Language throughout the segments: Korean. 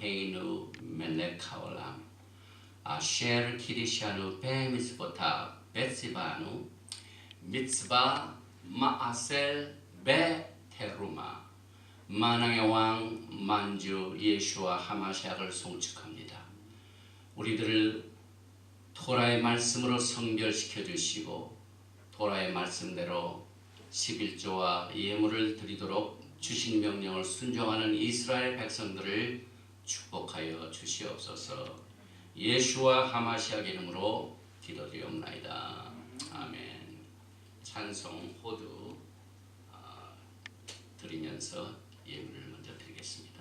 엘로헤이누 멜렉하올람 아셰르 키리샤누 베미스보타 베시바누 미츠바 마아셀 베테루마 만왕의 왕 만주 예수와 하마시아를 송축합니다. 우리들을 토라의 말씀으로 성결시켜 주시고 토라의 말씀대로 11조와 예물을 드리도록 주신 명령을 순종하는 이스라엘 백성들을 축복하여 주시옵소서. 예수와 하마시아 이름으로 기도드리옵나이다. 아멘. 찬송 호두 드리면서 예물을 먼저 드리겠습니다.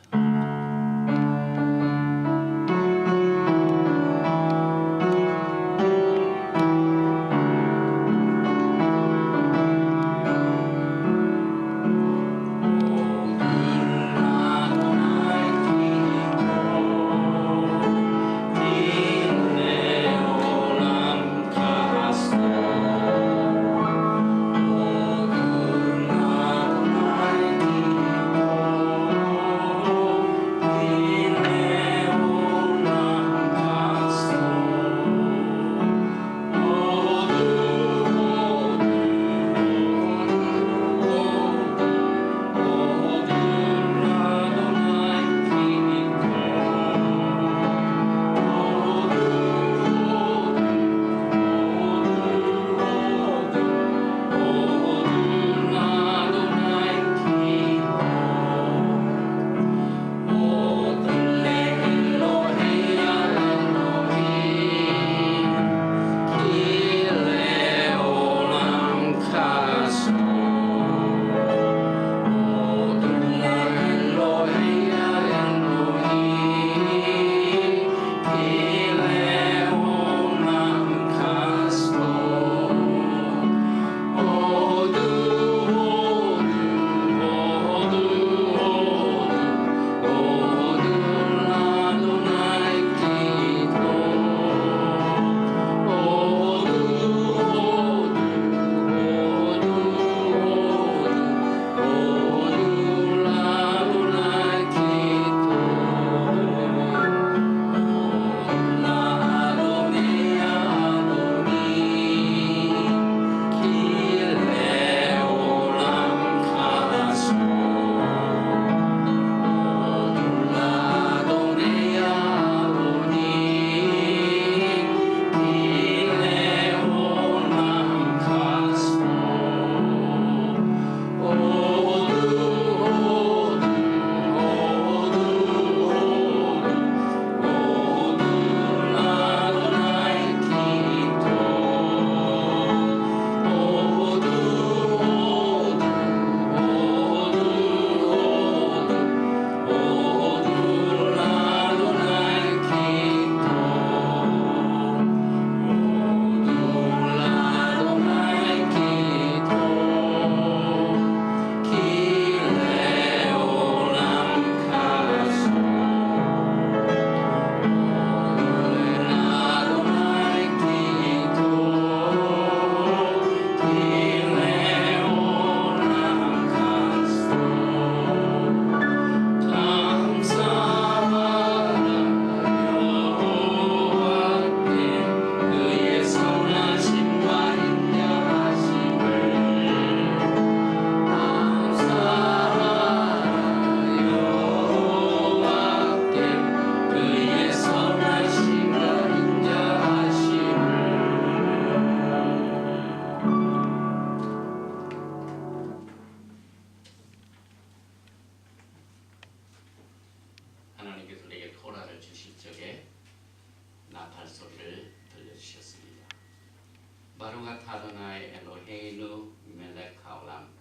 바루가 타도나이 엘로헤이누 멜렉하올람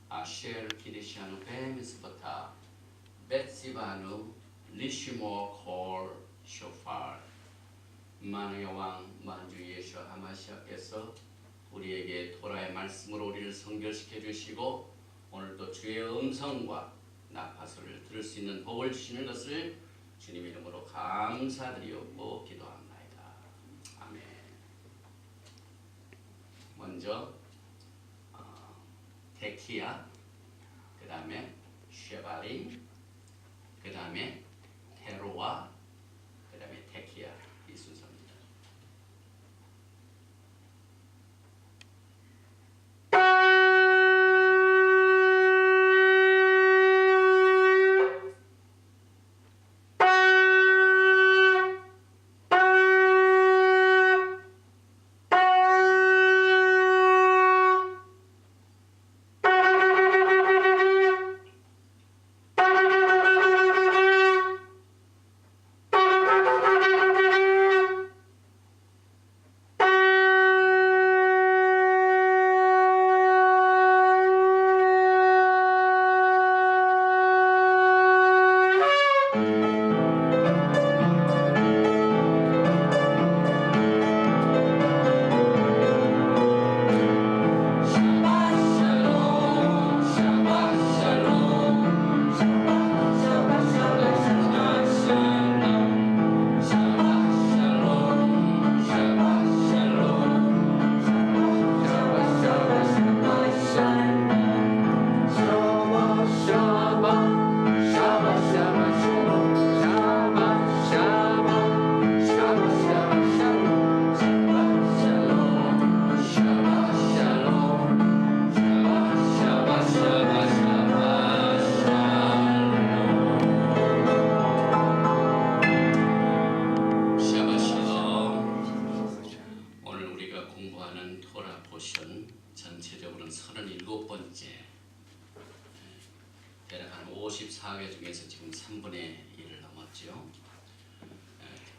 아셰르 키리샤누 베미스보타 베시바누 리시모 콜 쇼파르 만왕의 왕 만주 예수 하마시아께서 우리에게 토라의 말씀으로 우리를 성결시켜 주시고 오늘도 주의 음성과 나파소를 들을 수 있는 복을 주시는 것을 주님 이름으로 감사드리옵고 기도합나이다. 아멘. 먼저 테키야, 그 다음에 쉐바림, 그 다음에 테로와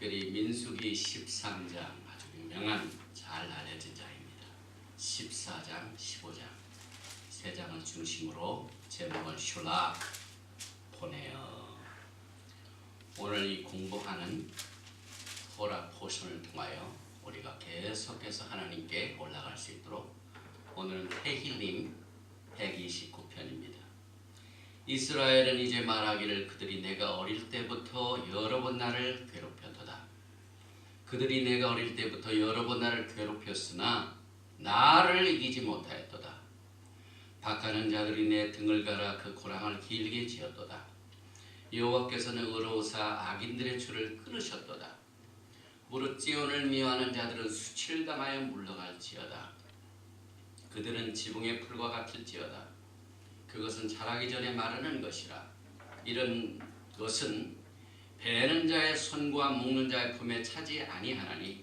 특별히 민수기 13장 아주 유명한 잘 알려진 장입니다. 14장, 15장 세 장을 중심으로 제목을 슐락 보내어. 오늘 이 공부하는 토라 포션을 통하여 우리가 계속해서 하나님께 올라갈 수 있도록 오늘은 테힐림 129편입니다. 이스라엘은 이제 말하기를 그들이 내가 어릴 때부터 여러 번 나를 괴롭혔도다. 그들이 내가 어릴 때부터 여러 번 나를 괴롭혔으나 나를 이기지 못하였도다. 박하는 자들이 내 등을 갈아 그 고랑을 길게 지었도다. 여호와께서는 의로우사 악인들의 줄을 끊으셨도다. 무릇 지온을 미워하는 자들은 수칠당하여 물러갈지어다. 그들은 지붕의 풀과 같을지어다. 그것은 자라기 전에 마르는 것이라. 이런 것은 베는 자의 손과 묶는 자의 품에 차지 아니하나니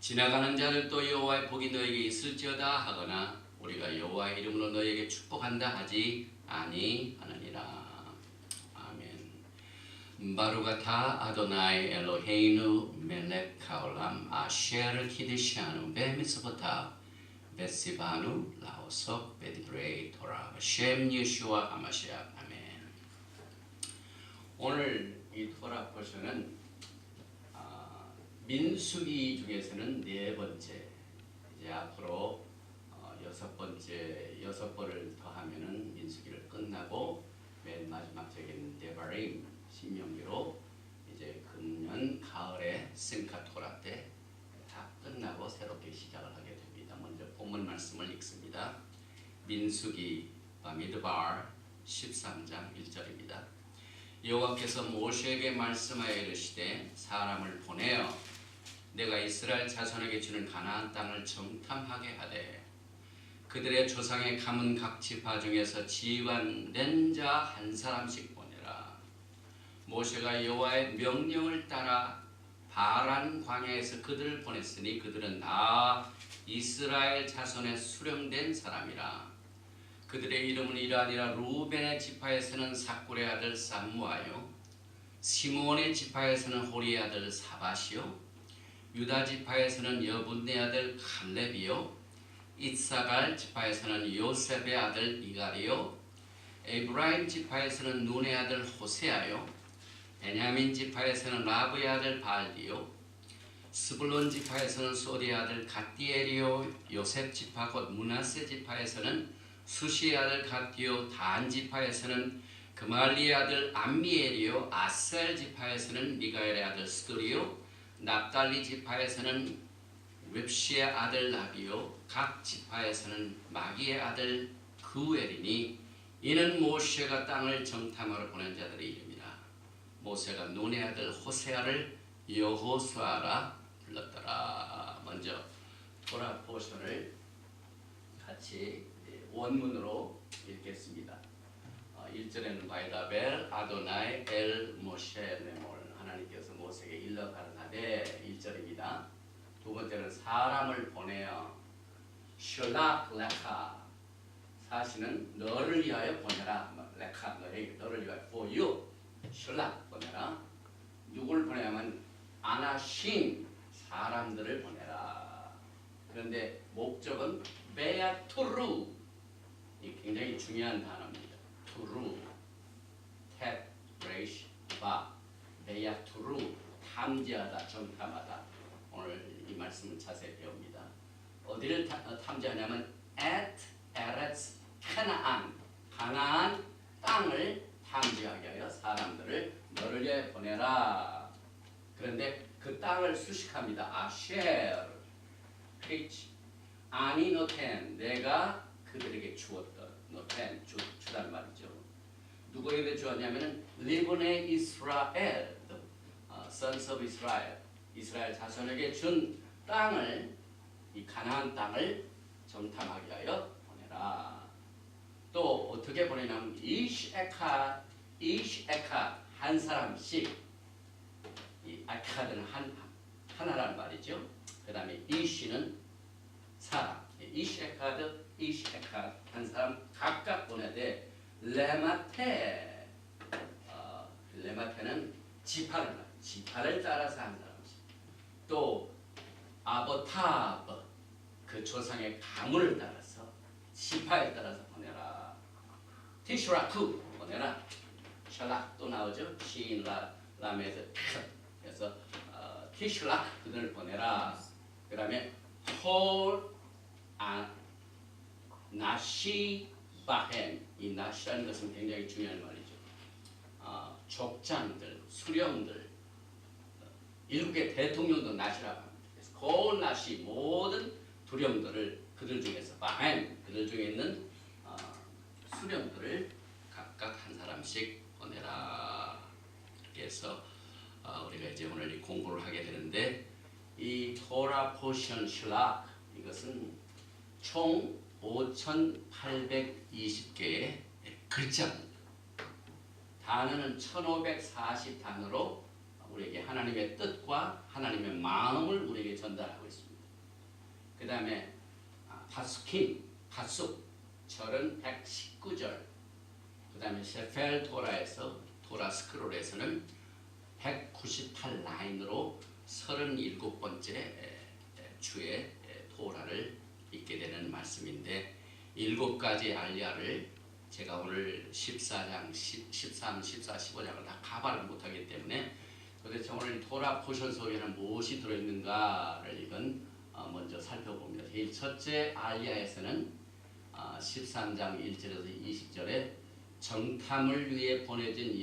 지나가는 자들도 여호와의 복이 너에게 있을지어다 하거나 우리가 여호와의 이름으로 너에게 축복한다 하지 아니하느니라. 아멘. 바루가타 아도나이 엘로헤이누 멜렉 카올람 아셰르 키드시아누 베미스보타 베시바누 라오석 베디브레이 토라 셴 예슈아 하마시아. 아멘. 오늘 이 토라 포션은 민수기 중에서는 네 번째, 이제 앞으로 여섯 번을 더하면은 민수기를 끝나고 맨 마지막 적인 데바림 신명기로 이제 금년 가을에 심카 토라 때 다 끝나고 새롭게 시작을 하게 됩니다. 먼저 본문 말씀을 읽습니다. 민수기 바미드발 13장 1절입니다. 여호와께서 모세에게 말씀하여 이르시되 사람을 보내어 내가 이스라엘 자손에게 주는 가나안 땅을 정탐하게 하되 그들의 조상의 가문 각 지파 중에서 지휘관된 자 한 사람씩 보내라. 모세가 여호와의 명령을 따라 바란 광야에서 그들을 보냈으니 그들은 다 이스라엘 자손의 수령된 사람이라. 그들의 이름은 이러하니라. 루벤의 지파에서는 사꿀의 아들 삼무아요, 시므온의 지파에서는 호리의 아들 사밧이요, 유다 지파에서는 여분네 아들 칼렙이요, 이사갈 지파에서는 요셉의 아들 이갈이요, 에브라임 지파에서는 눈의 아들 호세아요, 베냐민 지파에서는 라브의 아들 발디요, 스불론 지파에서는 소리의 아들 갓디엘이요, 요셉 지파 곧 므낫세 지파에서는 수시의 아들 갓디요, 단 지파에서는 그말리의 아들 암미엘이요, 아셀 지파에서는 미가엘의 아들 스두리요, 납달리 지파에서는 웹시의 아들 나비요, 각 지파에서는 마기의 아들 그우엘이니 이는 모세가 땅을 정탐하러 보낸 자들의 이름이라. 모세가 눈의 아들 호세아를 여호수아라 불렀더라. 먼저 토라 포션을 같이 원문으로 읽겠습니다. 1절에는 바이다벨 아도나이 엘 모셰 레몰, 하나님께서 모세에게 일러 가르치되 1절입니다. 두 번째는 사람을 보내어 슐락 레카, 사실은 너를 위하여 보내라. 레카 너에게, 너를 위하여 for you 슐락 보내라. 누굴 보내냐면 아나심, 사람들을 보내라. 그런데 목적은 베아투루, 이 굉장히 중요한 단어입니다. 투루, 탭, 레이시, 바, 베아투루, 탐지하다, 정탐하다. 오늘 이 말씀을 자세히 배웁니다. 어디를 탐지하냐면 at 에렛z 카나안, 가나안 땅을 탐지하게 하여 사람들을 너를 위해 보내라. 그런데 그 땅을 수식합니다. 아셰르, 피치, 아니 노텐, 내가 그들에게 주었던, 노텐, 주란 말이죠. 누구에게 주었냐면은 리브네 이스라엘, sons of Israel, 이스라엘 자손에게 준 땅을, 이 가나안 땅을 정탐하게 하여 보내라. 또 어떻게 보내냐면 이시 에카 한 사람씩, 이 에카드는 하나란 말이죠. 그 다음에 이시는 사람, 이시 에카드 한 사람 각각 보내되 레마테는 지파를 따라서 한 사람씩, 또 아보타브 그 조상의 가문을 따라서 지파에 따라서 보내라. 티슈라쿠 보내라. 샬락 또 나오죠. 시인 라메에서 그래서 티슈락 그들을 보내라. 그 다음에 홀 나시 바헨 이 나시라는 것은 굉장히 중요한 말이죠. 족장들, 수령들, 7개 대통령도 나시라고 합니다. 그래서 그 나시 모든 두령들을 그들 중에서 바헨 그들 중에 있는 수령들을 각각 한 사람씩 보내라. 이렇게 해서 우리가 이제 오늘 이 공부를 하게 되는데 이 토라 포션 슐락 이것은 총 5,820개의 글자입니다. 단어는 1,540단어로 우리에게 하나님의 뜻과 하나님의 마음을 우리에게 전달하고 있습니다. 그 다음에 파수킨, 파숙, 절은 119절, 그 다음에 세펠 토라에서 토라 스크롤에서는 198라인으로 37번째 주의 토라를 읽게 되는 말씀인데 7가지 알리아를 제가 오늘 14장, 13, 14, 15장을 다 가발을 못하기 때문에 도대체 오늘 토라 포션 속에는 무엇이 들어있는가를 이건 먼저 살펴봅니다. 제일 첫째 알리아에서는 13장 1절에서 20절에 정탐을 위해 보내진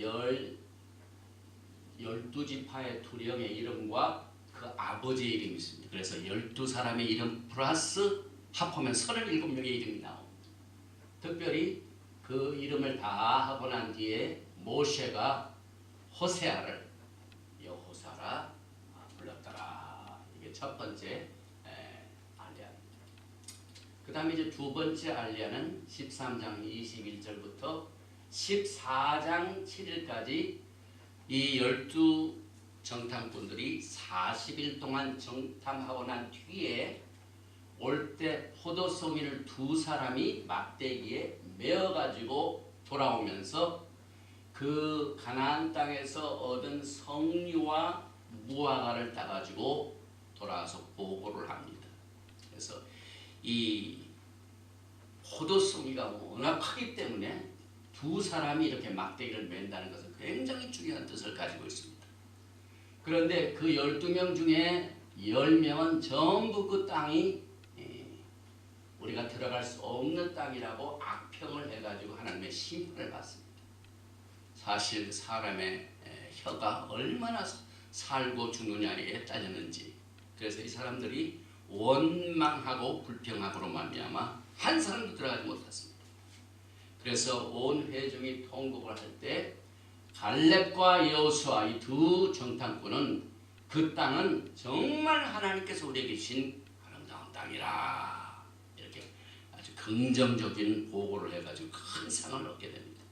12지파의 두령의 이름과 그 아버지의 이름이 있습니다. 그래서 12사람의 이름 플러스 합하면 37명의 이름이 나옵니다. 특별히 그 이름을 다 하고 난 뒤에 모세가 호세아를 여호사라 불렀더라. 이게 첫 번째 알리아입니다. 그 다음에 이제 두 번째 알리아는 13장 21절부터 14장 7일까지 이 12정탐꾼들이 40일 동안 정탐하고 난 뒤에 올 때 포도송이를 2사람이 막대기에 메어가지고 돌아오면서 그 가나안 땅에서 얻은 성류와 무화과를 따가지고 돌아와서 보고를 합니다. 그래서 이 포도송이가 워낙 크기 때문에 2사람이 이렇게 막대기를 맨다는 것은 굉장히 중요한 뜻을 가지고 있습니다. 그런데 그 12명 중에 10명은 전부 그 땅이 우리가 들어갈 수 없는 땅이라고 악평을 해가지고 하나님의 심판을 받습니다. 사실 사람의 혀가 얼마나 살고 죽느냐에 따졌는지, 그래서 이 사람들이 원망하고 불평하고로 말미암아 한 사람도 들어가지 못했습니다. 그래서 온 회중이 통곡을 할 때 갈렙과 여호수아 이 두 정탐꾼은 그 땅은 정말 하나님께서 우리에게 주신 아름다운 땅이라 이렇게 아주 긍정적인 보고를 해가지고 큰 상을 얻게 됩니다.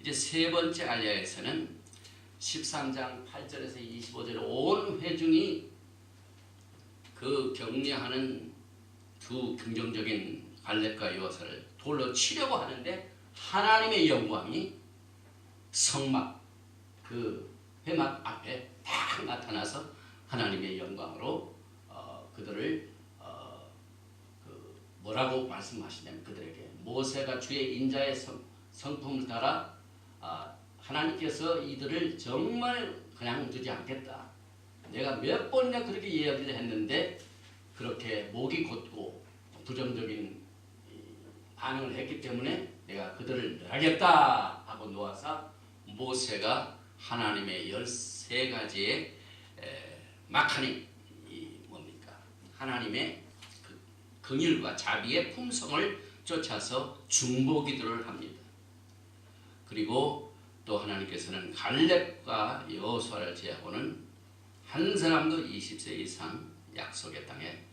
이제 세 번째 알리아에서는 13장 8절에서 25절 온 회중이 그 격려하는 두 긍정적인 갈렙과 여호수아를 돌로 치려고 하는데 하나님의 영광이 성막 그 회막 앞에 딱 나타나서 하나님의 영광으로 그들을 뭐라고 말씀하시냐면 그들에게 모세가 주의 인자의 성품을 따라 하나님께서 이들을 정말 그냥 두지 않겠다. 내가 몇 번이나 그렇게 이야기를 했는데 그렇게 목이 곧고 부정적인 반응을 했기 때문에 내가 그들을 멸하겠다 하고 놓아서 모세가 하나님의 13가지의 막하니 뭡니까? 하나님의 그 긍휼과 자비의 품성을 쫓아서 중보기도를 합니다. 그리고 또 하나님께서는 갈렙과 여호수아를 제하고는 한 사람도 20세 이상 약속의 땅에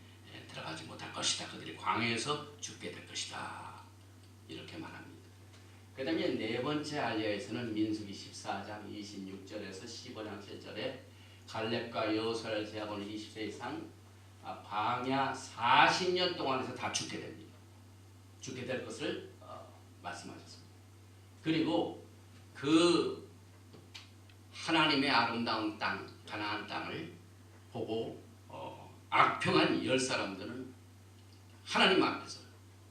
들어가지 못할 것이다. 그들이 광야에서 죽게 될 것이다. 이렇게 말합니다. 그 다음에 네 번째 알리아에서는 민수기 14장 26절에서 15장 7절에 갈렙과 여호수아를 제하고는 20세 이상 광야 40년 동안에서 다 죽게 됩니다. 죽게 될 것을 말씀하셨습니다. 그리고 그 하나님의 아름다운 땅 가나안 땅을 보고 악평한 10사람들은 하나님 앞에서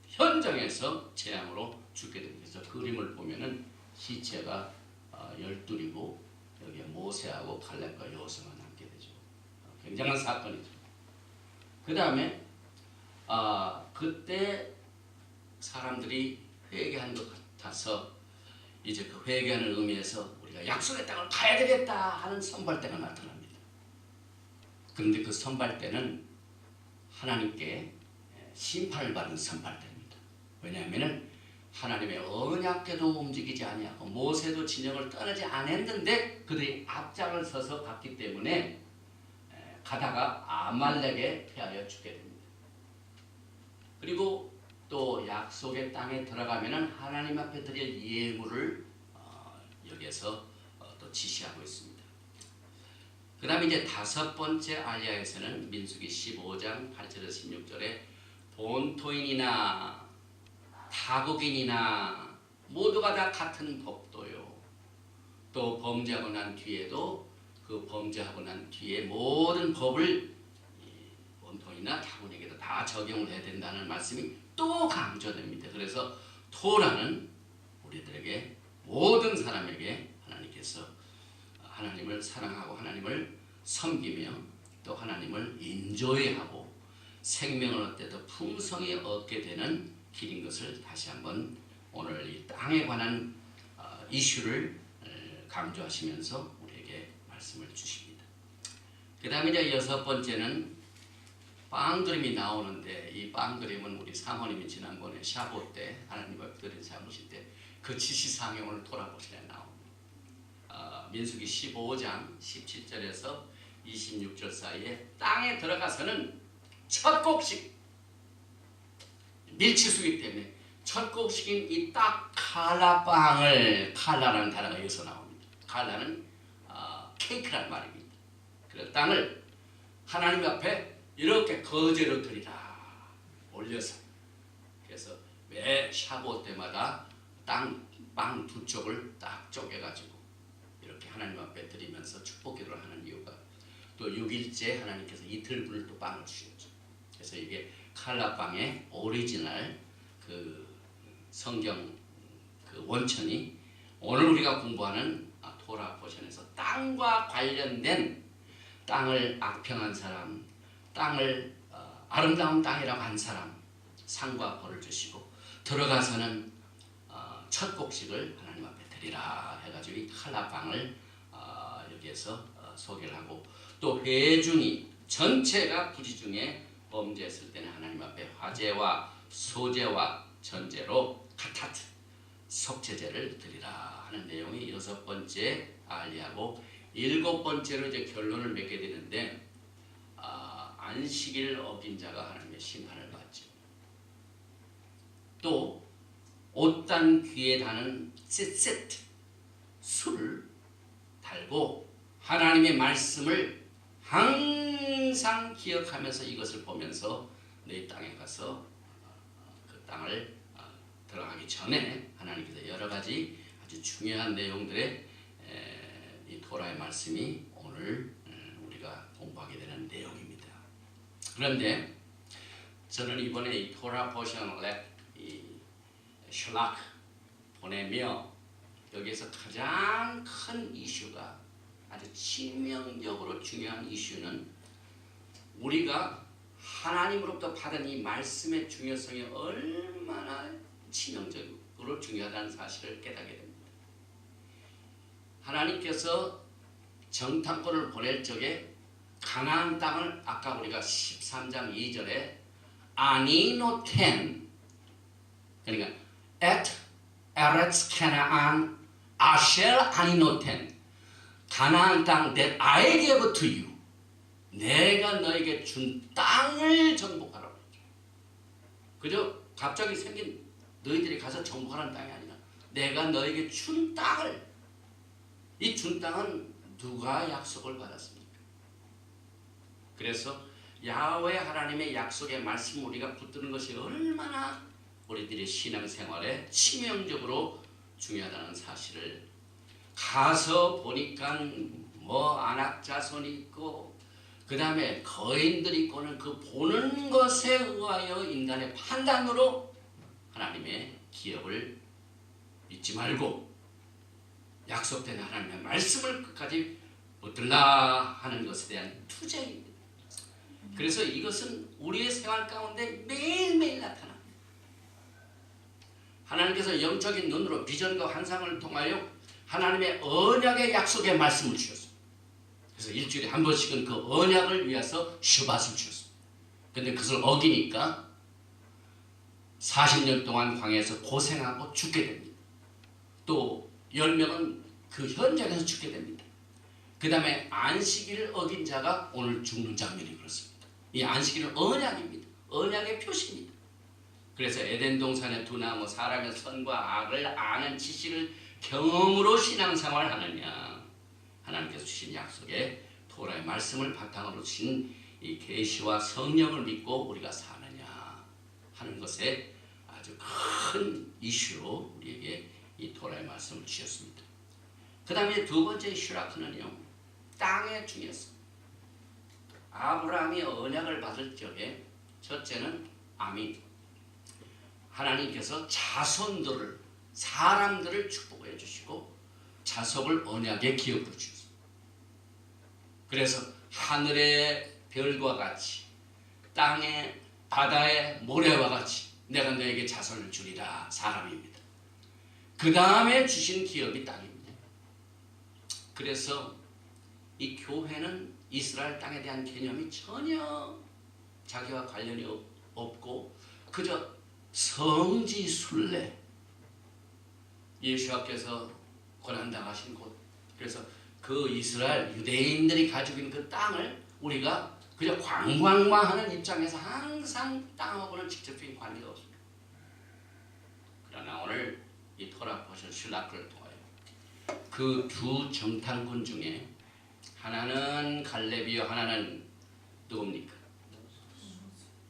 현장에서 재앙으로 죽게 됩니다. 그래서 그림을 보면은 시체가 12이고 여기에 모세하고 갈렙과 여호수아가 남게 되죠. 굉장한 사건이죠. 그 다음에 그때 사람들이 회개한 것 같아서 이제 그 회개하는 의미에서 우리가 약속의 땅을 가야 되겠다 하는 선발대가 나타납니다. 그런데 그 선발대는 하나님께 심판을 받은 선발대입니다. 왜냐하면 하나님의 언약궤도 움직이지 아니하고 모세도 진영을 떠나지 않았는데 그들이 앞장을 서서 갔기 때문에 가다가 아말렉에 패하여 죽게 됩니다. 그리고 또 약속의 땅에 들어가면은 하나님 앞에 드릴 예물을 여기에서 또 지시하고 있습니다. 그 다음에 이제 다섯 번째 알리아에서는 민수기 15장 8절에서 16절에 본토인이나 타국인이나 모두가 다 같은 법도요. 또 범죄하고 난 뒤에도 그 범죄하고 난 뒤에 모든 법을 본토인이나 타국인에게도 다 적용을 해야 된다는 말씀이 또 강조됩니다. 그래서 토라는 우리들에게 모든 사람에게 하나님께서 하나님을 사랑하고 하나님을 섬기며 또 하나님을 인조해하고 생명을 얻되 더 풍성히 얻게 되는 길인 것을 다시 한번 오늘 이 땅에 관한 이슈를 강조하시면서 우리에게 말씀을 주십니다. 그 다음에 이제 여섯 번째는 빵 그림이 나오는데 이 빵 그림은 우리 사모님이 지난번에 샤보 때 하나님 앞에 드린 잡으실 때 그 지시사항을 돌아보시려 나옵니다. 민수기 15장 17절에서 26절 사이에 땅에 들어가서는 첫 곡식 밀치수기 때문에 첫 곡식인 이 딱 칼라빵을 칼라라는 단어가 여기서 나옵니다. 칼라는 케이크란 말입니다. 그래서 땅을 하나님 앞에 이렇게 거제로 드리라 올려서 그래서 매 샤보 때마다 빵 두 쪽을 딱 쪼개가지고 이렇게 하나님 앞에 드리면서 축복 기도를 하는 이유가 또 6일째 하나님께서 이틀분을 또 빵을 주셨죠. 그래서 이게 칼라빵의 오리지널 그 성경 그 원천이 오늘 우리가 공부하는 토라 포션에서 땅과 관련된 땅을 악평한 사람, 땅을 아름다운 땅이라고 한 사람 상과 벌을 주시고 들어가서는 첫 곡식을 하나님 앞에 드리라 해가지고 이 칼라빵을 여기에서 소개를 하고 또 회중이 전체가 부지 중에 범죄했을 때는 하나님 앞에 화제와 소제와 전제로 카타트 속죄제를 드리라 하는 내용이 여섯 번째 알리하고 일곱 번째로 이제 결론을 맺게 되는데 안식일 어긴 자가 하나님의 심판을 받죠. 또 옷단 귀에 다는 셋 술을 달고 하나님의 말씀을 항상 기억하면서 이것을 보면서 내 땅에 가서 그 땅을 들어가기 전에 하나님께서 여러 가지 아주 중요한 내용들의 이 토라의 말씀이 오늘 우리가 공부하게 되는 내용입니다. 그런데 저는 이번에 이 토라 포션을 이 슐락 보내며 여기에서 가장 큰 이슈가 아주 치명적으로 중요한 이슈는 우리가 하나님으로부터 받은 이 말씀의 중요성이 얼마나 치명적으로 중요하다는 사실을 깨닫게 됩니다. 하나님께서 정탐꾼을 보낼 적에 가나안 땅을 아까 우리가 13장 2절에 아니노텐 그러니까 at 에retz Canaan asher 아니노텐 가나안 땅 that I gave to you 내가 너에게 준 땅을 정복하라고 했죠. 그저 갑자기 생긴 너희들이 가서 정복하라는 땅이 아니라 내가 너에게 준 땅을 이 준 땅은 누가 약속을 받았습니까? 그래서 야훼 하나님의 약속의 말씀 우리가 붙드는 것이 얼마나 우리들의 신앙생활에 치명적으로 중요하다는 사실을 가서 보니까 뭐 안악 자손이 있고 그 다음에 거인들이 보는 그 보는 것에 의하여 인간의 판단으로 하나님의 기업을 잊지 말고 약속된 하나님의 말씀을 끝까지 붙들라 하는 것에 대한 투쟁입니다. 그래서 이것은 우리의 생활 가운데 매일매일 나타납니다. 하나님께서 영적인 눈으로 비전과 환상을 통하여 하나님의 언약의 약속의 말씀을 주셨습니다. 그래서 일주일에 한 번씩은 그 언약을 위해서 슈밧을 주셨습니다. 그런데 그것을 어기니까 40년 동안 광야에서 고생하고 죽게 됩니다. 또 10명은 그 현장에서 죽게 됩니다. 그 다음에 안식일을 어긴 자가 오늘 죽는 장면이 그렇습니다. 이 안식일은 언약입니다. 언약의 표시입니다. 그래서 에덴 동산의 두 나무 사람의 선과 악을 아는 지식을 경험으로 신앙생활을 하느냐, 하나님께서 주신 약속에 토라의 말씀을 바탕으로 주신 이 계시와 성령을 믿고 우리가 사느냐 하는 것에 아주 큰 이슈로 우리에게 이 토라의 말씀을 주셨습니다. 그 다음에 두 번째 이슈라크는요, 땅의 중요성. 아브라함이 언약을 받을 적에 첫째는 아민, 하나님께서 자손들을, 사람들을 축복해 주시고 자손을 언약의 기업으로 주셨습니다. 그래서 하늘의 별과 같이 땅의 바다의 모래와 같이 내가 너에게 자손을 주리라, 사람입니다. 그 다음에 주신 기업이 땅입니다. 그래서 이 교회는 이스라엘 땅에 대한 개념이 전혀 자기와 관련이 없고 그저 성지순례, 예수님께서 고난당하신 곳, 그래서 그 이스라엘 유대인들이 가지고 있는 그 땅을 우리가 그저 관광만 하는 입장에서 항상 땅하고는 직접적인 관계가 없습니다. 그러나 오늘 이 토라 포션 슐라크를 통하여 그 두 정탐꾼 중에 하나는 갈렙이요, 하나는 누굽니까?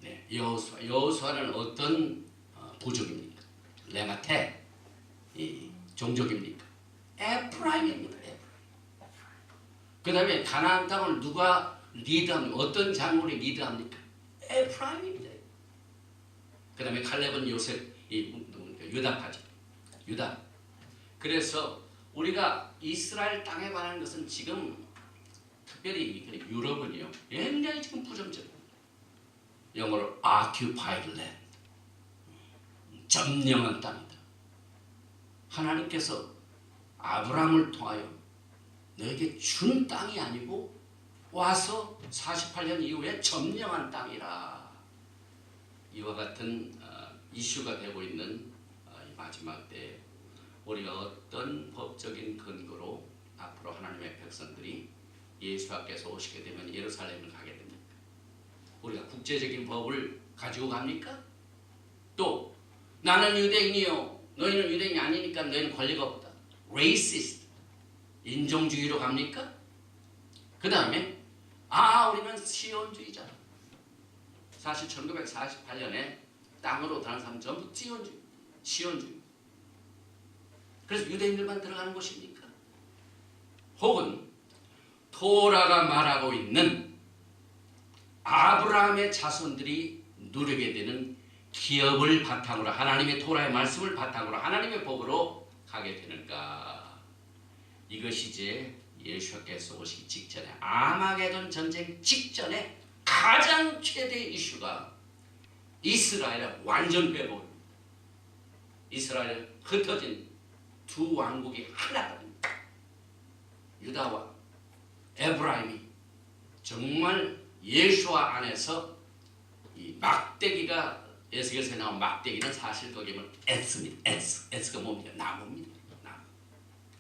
네, 여호수아. 여호수아는 어떤 부족입니까? 레마테 이 종족입니까? 에프라임입니다. 그 다음에 가나안 땅을 누가 리드합니까? 어떤 장군이 리드합니까? 에프라임입니다. 그 다음에 칼렙은 요셉, 유다파죠. 유다. 그래서 우리가 이스라엘 땅에 관한 것은 지금 특별히 유럽은요, 굉장히 지금 부정적입니다. 영어로 occupied land, 점령한 땅이다. 하나님께서 아브라함을 통하여 너에게 준 땅이 아니고 와서 48년 이후에 점령한 땅이라. 이와 같은 이슈가 되고 있는 이 마지막 때에 우리가 어떤 법적인 근거로 앞으로 하나님의 백성들이 예수 앞에서 오시게 되면 예루살렘을 가게 됩니까? 우리가 국제적인 법을 가지고 갑니까? 또 나는 유대인이요, 너희는 유대인이 아니니까 너희는 권리가 없다. racist, 인종주의로 갑니까? 그 다음에 우리는 시온주의자. 사실 1948년에 땅으로 들어간 사람 전부 시온주의. 그래서 유대인들만 들어가는 것입니까? 혹은 토라가 말하고 있는 아브라함의 자손들이 누리게 되는 기업을 바탕으로, 하나님의 토라의 말씀을 바탕으로 하나님의 법으로 가게 되는가? 이것이 이제 예수께서 오시기 직전에, 아마게돈 전쟁 직전에 가장 최대의 이슈가 이스라엘의 완전 회복입니다. 이스라엘 흩어진 두 왕국이 하나가 됩니다. 유다와 에브라임이 정말 예수와 안에서 이 막대기가, 에스겔서에 나온 막대기는 사실 거기에 에스입니다. 에스가 뭡니까? 나무입니다. 나무.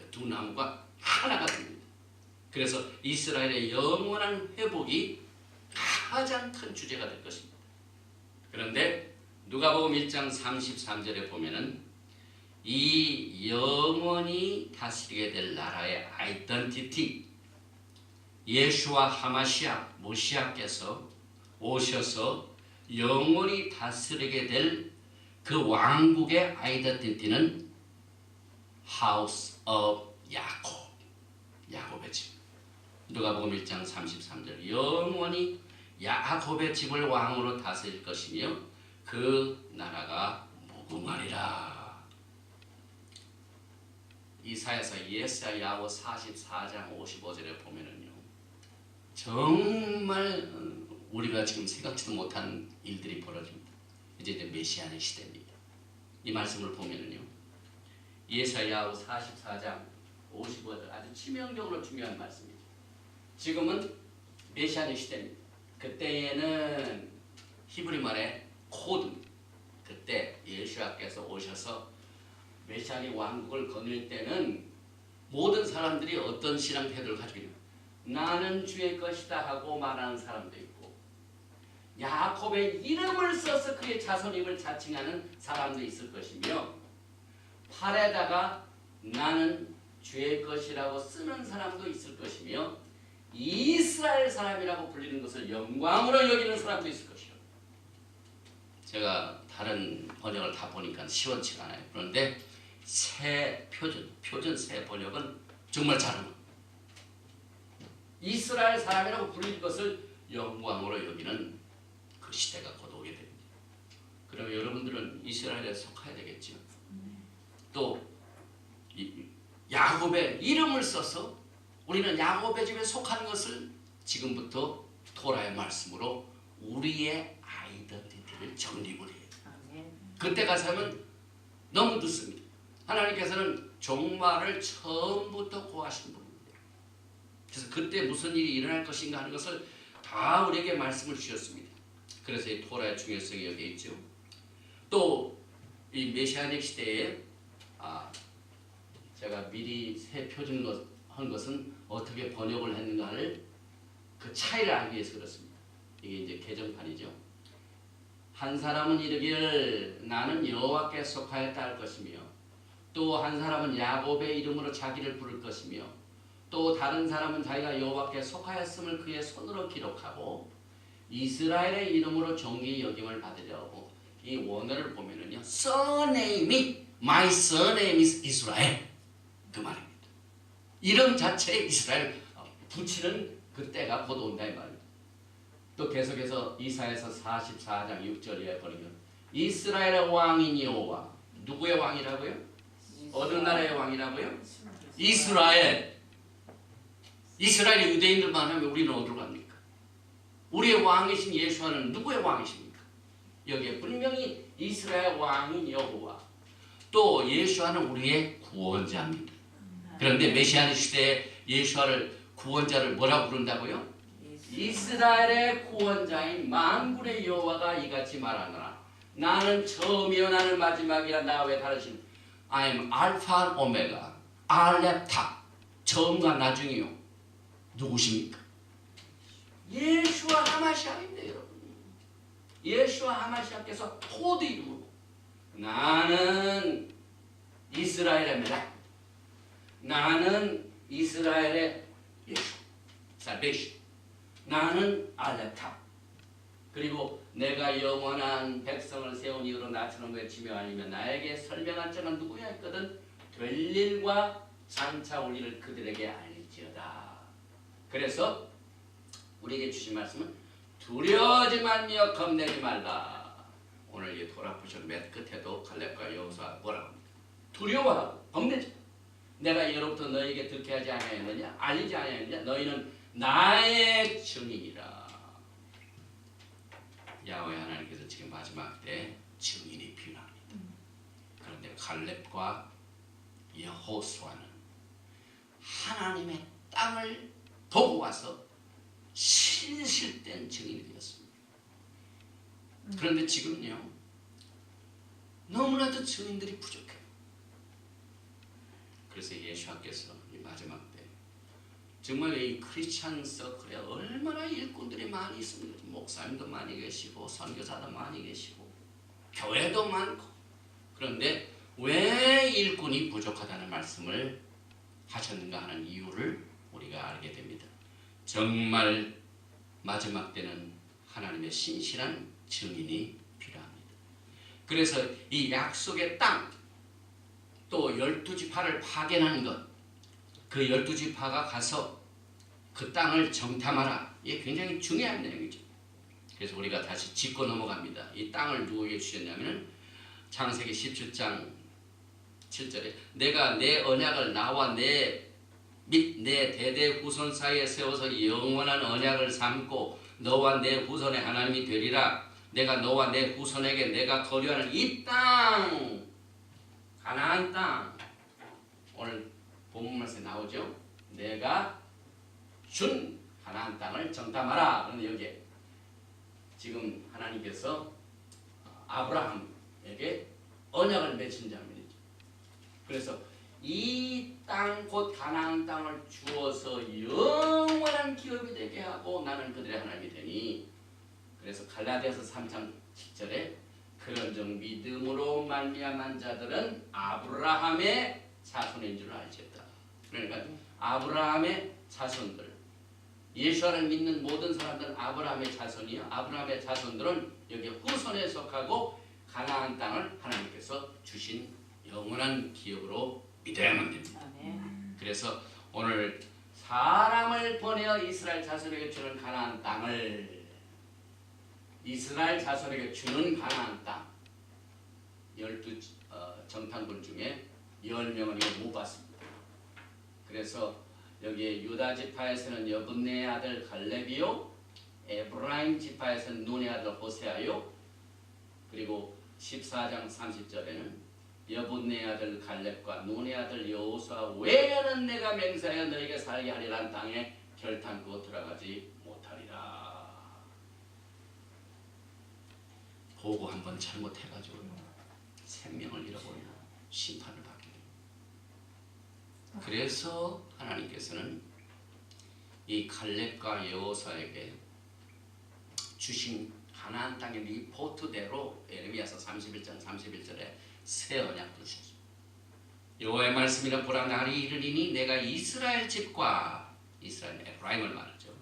두 나무가 하나가 됩니다. 그래서 이스라엘의 영원한 회복이 가장 큰 주제가 될 것입니다. 그런데 누가복음 1장 33절에 보면은 이 영원히 다스리게 될 나라의 아이덴티티, 예수와 하마시아, 모시아께서 오셔서 영원히 다스리게 될 그 왕국의 아이덴티티는 House of 야곱, 야곱의 집. 누가복음 1장 33절 영원히 야곱의 집을 왕으로 다스릴 것이며 그 나라가 무궁하리라. 이사야서 예사야서 44장 55절에 보면은요, 정말 우리가 지금 생각지도 못한 일들이 벌어집니다. 이제 메시아의 시대입니다. 이 말씀을 보면은요, 예사야서 44장 55절 아주 치명적으로 중요한 말씀이죠. 지금은 메시아의 시대입니다. 그때에는 히브리 말에 코드, 그때 예수님께서 오셔서 메시아의 왕국을 거닐 때는 모든 사람들이 어떤 신앙 태도를 가지고 있는, 나는 주의 것이다 하고 말하는 사람도 있고, 야곱의 이름을 써서 그의 자손임을 자칭하는 사람도 있을 것이며, 팔에다가 나는 주의 것이라고 쓰는 사람도 있을 것이며, 이스라엘 사람이라고 불리는 것을 영광으로 여기는 사람도 있을 것이요. 제가 다른 번역을 다 보니까 시원치가 않아요. 그런데 새 표준 새 번역은 정말 잘합니다. 이스라엘 사람이라고 불릴 것을 영광으로 여기는 그 시대가 곧 오게 됩니다. 그럼 여러분들은 이스라엘에 속해야 되겠죠. 또 야곱의 이름을 써서 우리는 야곱의 집에 속한 것을 지금부터 토라의 말씀으로 우리의 아이덴티티를 정립을 해요. 그때 가서는 너무 늦습니다. 하나님께서는 종말을 처음부터 고하신 분입니다. 그래서 그때 무슨 일이 일어날 것인가 하는 것을 다 우리에게 말씀을 주셨습니다. 그래서 이 토라의 중요성이 여기에 있죠. 또 이 메시아닉 시대에 제가 미리 새 표준 한 것은 어떻게 번역을 했는가를 그 차이를 알기 위해서 그렇습니다. 이게 이제 개정판이죠. 한 사람은 이르기를 나는 여호와께 속하였다 할 것이며, 또 한 사람은 야곱의 이름으로 자기를 부를 것이며, 또 다른 사람은 자기가 여호와께 속하였음을 그의 손으로 기록하고 이스라엘의 이름으로 존귀 여김을 받으려 하고, 이 원어를 보면은요, surname이 my surname is Israel 그 말입니다. 이름 자체에 이스라엘 붙이는 그때가 곧 온다 이 말입니다. 또 계속해서 이사야서 44장 6절에 보면 이스라엘의 왕인 여호와, 누구의 왕이라고요? 어느 나라의 왕이라고요? 이스라엘. 이스라엘이 유대인들만 하면 우리는 어디로 갑니까? 우리의 왕이신 예수와는 누구의 왕이십니까? 여기에 분명히 이스라엘 왕인 여호와, 또 예수와는 우리의 구원자입니다. 그런데 메시아의 시대에 예수와를 구원자를 뭐라고 부른다고요? 이스라엘의 구원자인 만군의 여호와가 이같이 말하노라. 나는 처음이요 나는 마지막이라. 나 왜 다르신 I am 알파 and 오메가, 알렙타, 처음과 나중이요. 누구십니까? 예수와 하마시아입니다, 여러분. 예수와 하마시아께서 코드 이름으로 나는 이스라엘의 메라, 나는 이스라엘의 예수, 살베이션, 나는 알렙타, 그리고 내가 영원한 백성을 세운 이후로 나처럼 외치며 아니면 나에게 설명한 자가 누구야 했거든 될 일과 장차 올 일을 그들에게 알릴지어다. 그래서 우리에게 주신 말씀은 두려워하지 말며 겁내지 말라. 오늘 이 토라포션 맨 끝에도 갈렙과 여호수아 뭐라고 합니까? 두려워하고 겁내지. 내가 예로부터 너희에게 듣게 하지 아니하였느냐, 알리지 아니하였느냐, 너희는 나의 증인이라. 야훼 하나님께서 지금 마지막 때 증인이 필요합니다. 그런데 갈렙과 여호수아는 하나님의 땅을 보고 와서 실실된 증인이 되었습니다. 그런데 지금요, 너무나도 증인들이 부족해요. 그래서 예수님께서 이 마지막 때 정말 이 크리스찬 서클에 얼마나 일꾼들이 많이 있습니다. 목사님도 많이 계시고 선교사도 많이 계시고 교회도 많고, 그런데 왜 일꾼이 부족하다는 말씀을 하셨는가 하는 이유를 우리가 알게 됩니다. 정말 마지막 때는 하나님의 신실한 증인이 필요합니다. 그래서 이 약속의 땅, 또 12지파를 파견하는 것, 그 12지파가 가서 그 땅을 정탐하라. 이게 굉장히 중요한 내용이죠. 그래서 우리가 다시 짚고 넘어갑니다. 이 땅을 누구에게 주셨냐면은 창세기 17장 7절에 내가 내 언약을 나와 내 및 내 대대 후손 사이에 세워서 영원한 언약을 삼고 너와 내 후손의 하나님이 되리라. 내가 너와 내 후손에게 내가 거류하는 이 땅, 가나안 땅, 오늘 본문에서 나오죠. 내가 준 가나안 땅을 정탐하라. 그런데 여기에 지금 하나님께서 아브라함에게 언약을 맺힌 장면이죠. 그래서 이 땅 곧 가나안 땅을 주어서 영원한 기업이 되게 하고 나는 그들의 하나님이 되니. 그래서 갈라디아서 3장 10절에 그런즉 믿음으로 말미암은 자들은 아브라함의 자손인 줄 알지어다. 그러니까 아브라함의 자손들, 예수를 믿는 모든 사람들은 아브라함의 자손이요. 아브라함의 자손들은 여기 후손에 속하고 가나안 땅을 하나님께서 주신 영원한 기업으로 믿어야만 됩니다. 그래서 오늘 사람을 보내어 이스라엘 자손에게 주는 가나안 땅을, 이스라엘 자손에게 주는 가나안 땅, 12 정탐꾼 중에 10명은 이거 못 봤습니다. 그래서 여기에 유다 지파에서는 여분네의 아들 갈렙이요, 에브라임 지파에서는 눈의 아들 호세아요, 그리고 14장 30절에는 여분네의 아들 갈렙과 눈의 아들 여호수아 외에는 내가 맹세하여 너에게 살게 하리란 땅에 결탄코 들어가지 못하리라. 보고 한번 잘못해가지고 생명을 잃어버리나 심판을 받게 됩니다. 그래서 하나님께서는 이 갈렙과 여호수아에게 주신 가나안 땅의 리포트대로 에레미야서 31장 31절에 새 언약도 주셨습니다. 여호와의 말씀이라 보라 날이 이르리니 내가 이스라엘 집과 이스라엘 에브라임을 말하죠.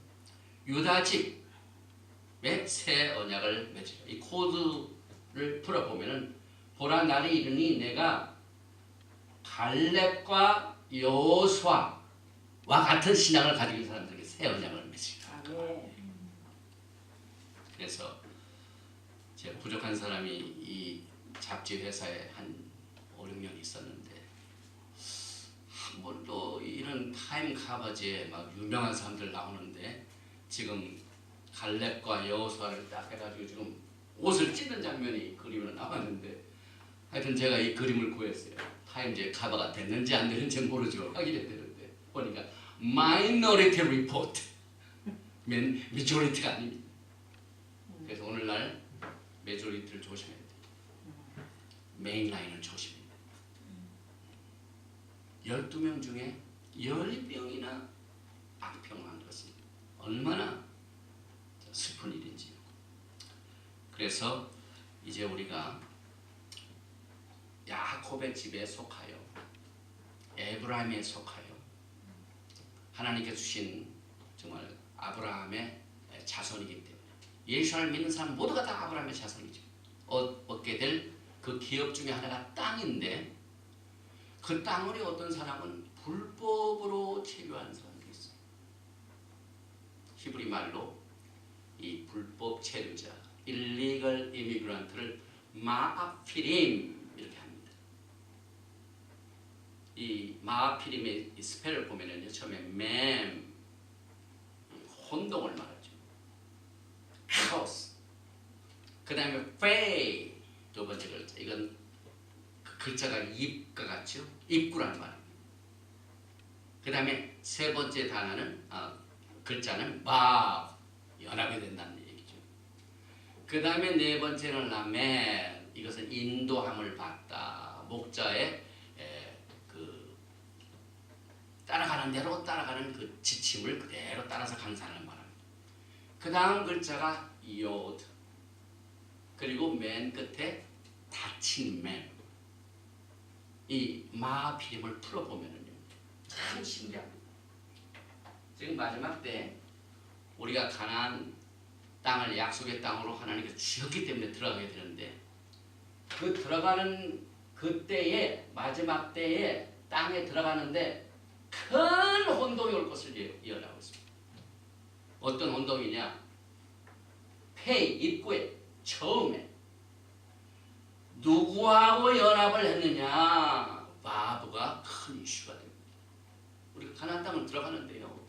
유다 집에 새 언약을 맺으라. 이 코드를 풀어보면은 보라 날이 이르니 내가 갈렙과 여호수아와 같은 신앙을 가지고 있는 사람들에게 새 언약을 맺으라. 그래서 제가 부족한 사람이 이 잡지 회사에 한 5, 6년 있었는데 한 번도 이런 타임 카바지에 막 유명한 사람들 나오는데 지금 갈렙과 여호수아를 딱 해가지고 지금 옷을 찢는 장면이 그림으로 나왔는데 하여튼 제가 이 그림을 구했어요. 타임즈에 카바가 됐는지 안 됐는지 모르죠. 확인이 되는데 보니까 Minority Report 맨 메조리티가 아닙니다. 그래서 오늘날 메조리티를 조심해야 돼요. 메인라인을 조심해야 돼요. 12명 중에 10명이나 악평한 것은 얼마나 슬픈 일인지요. 그래서 이제 우리가 야곱의 집에 속하여 에브라임에 속하여 하나님께 주신 정말 아브라함의 자손이기 때문에 예수를 믿는 사람 모두가 다 아브라함의 자손이죠. 얻게 될 그 기업 중에 하나가 땅인데 그 땅을 어떤 사람은 불법으로 체류한 사람들이 있어요. 히브리 말로 이 불법 체류자 illegal immigrant를 마아피림 이렇게 합니다. 이 마아피림의 이 스펠을 보면은요, 처음에 맴 혼동을 말하죠. 카오스. 그 다음에 페이 두 번째 글자. 이건 그 글자가 입과 같죠. 입구라는 말입니다. 그 다음에 세 번째 단어는 글자는 마 연합이 된다는 얘기죠. 그 다음에 네 번째는 라멘. 이것은 인도함을 받다. 목자의 그 따라가는 대로 따라가는 그 지침을 그대로 따라서 가는 사람을 말합니다. 그 다음 글자가 요드. 그리고 맨 끝에 닫힌 맨. 이 마피림을 풀어보면은요, 참 신기합니다. 지금 마지막 때 우리가 가나안 땅을 약속의 땅으로 하나님께서 주셨기 때문에 들어가게 되는데 그 들어가는 그때에 마지막 때에 땅에 들어가는데 큰 혼동이 올 것을 예언하고 있습니다. 어떤 운동이냐? 폐 입구에 처음에 누구하고 연합을 했느냐? 바브가 큰 이슈가 됩니다. 우리가 가나안 땅을 들어가는데요.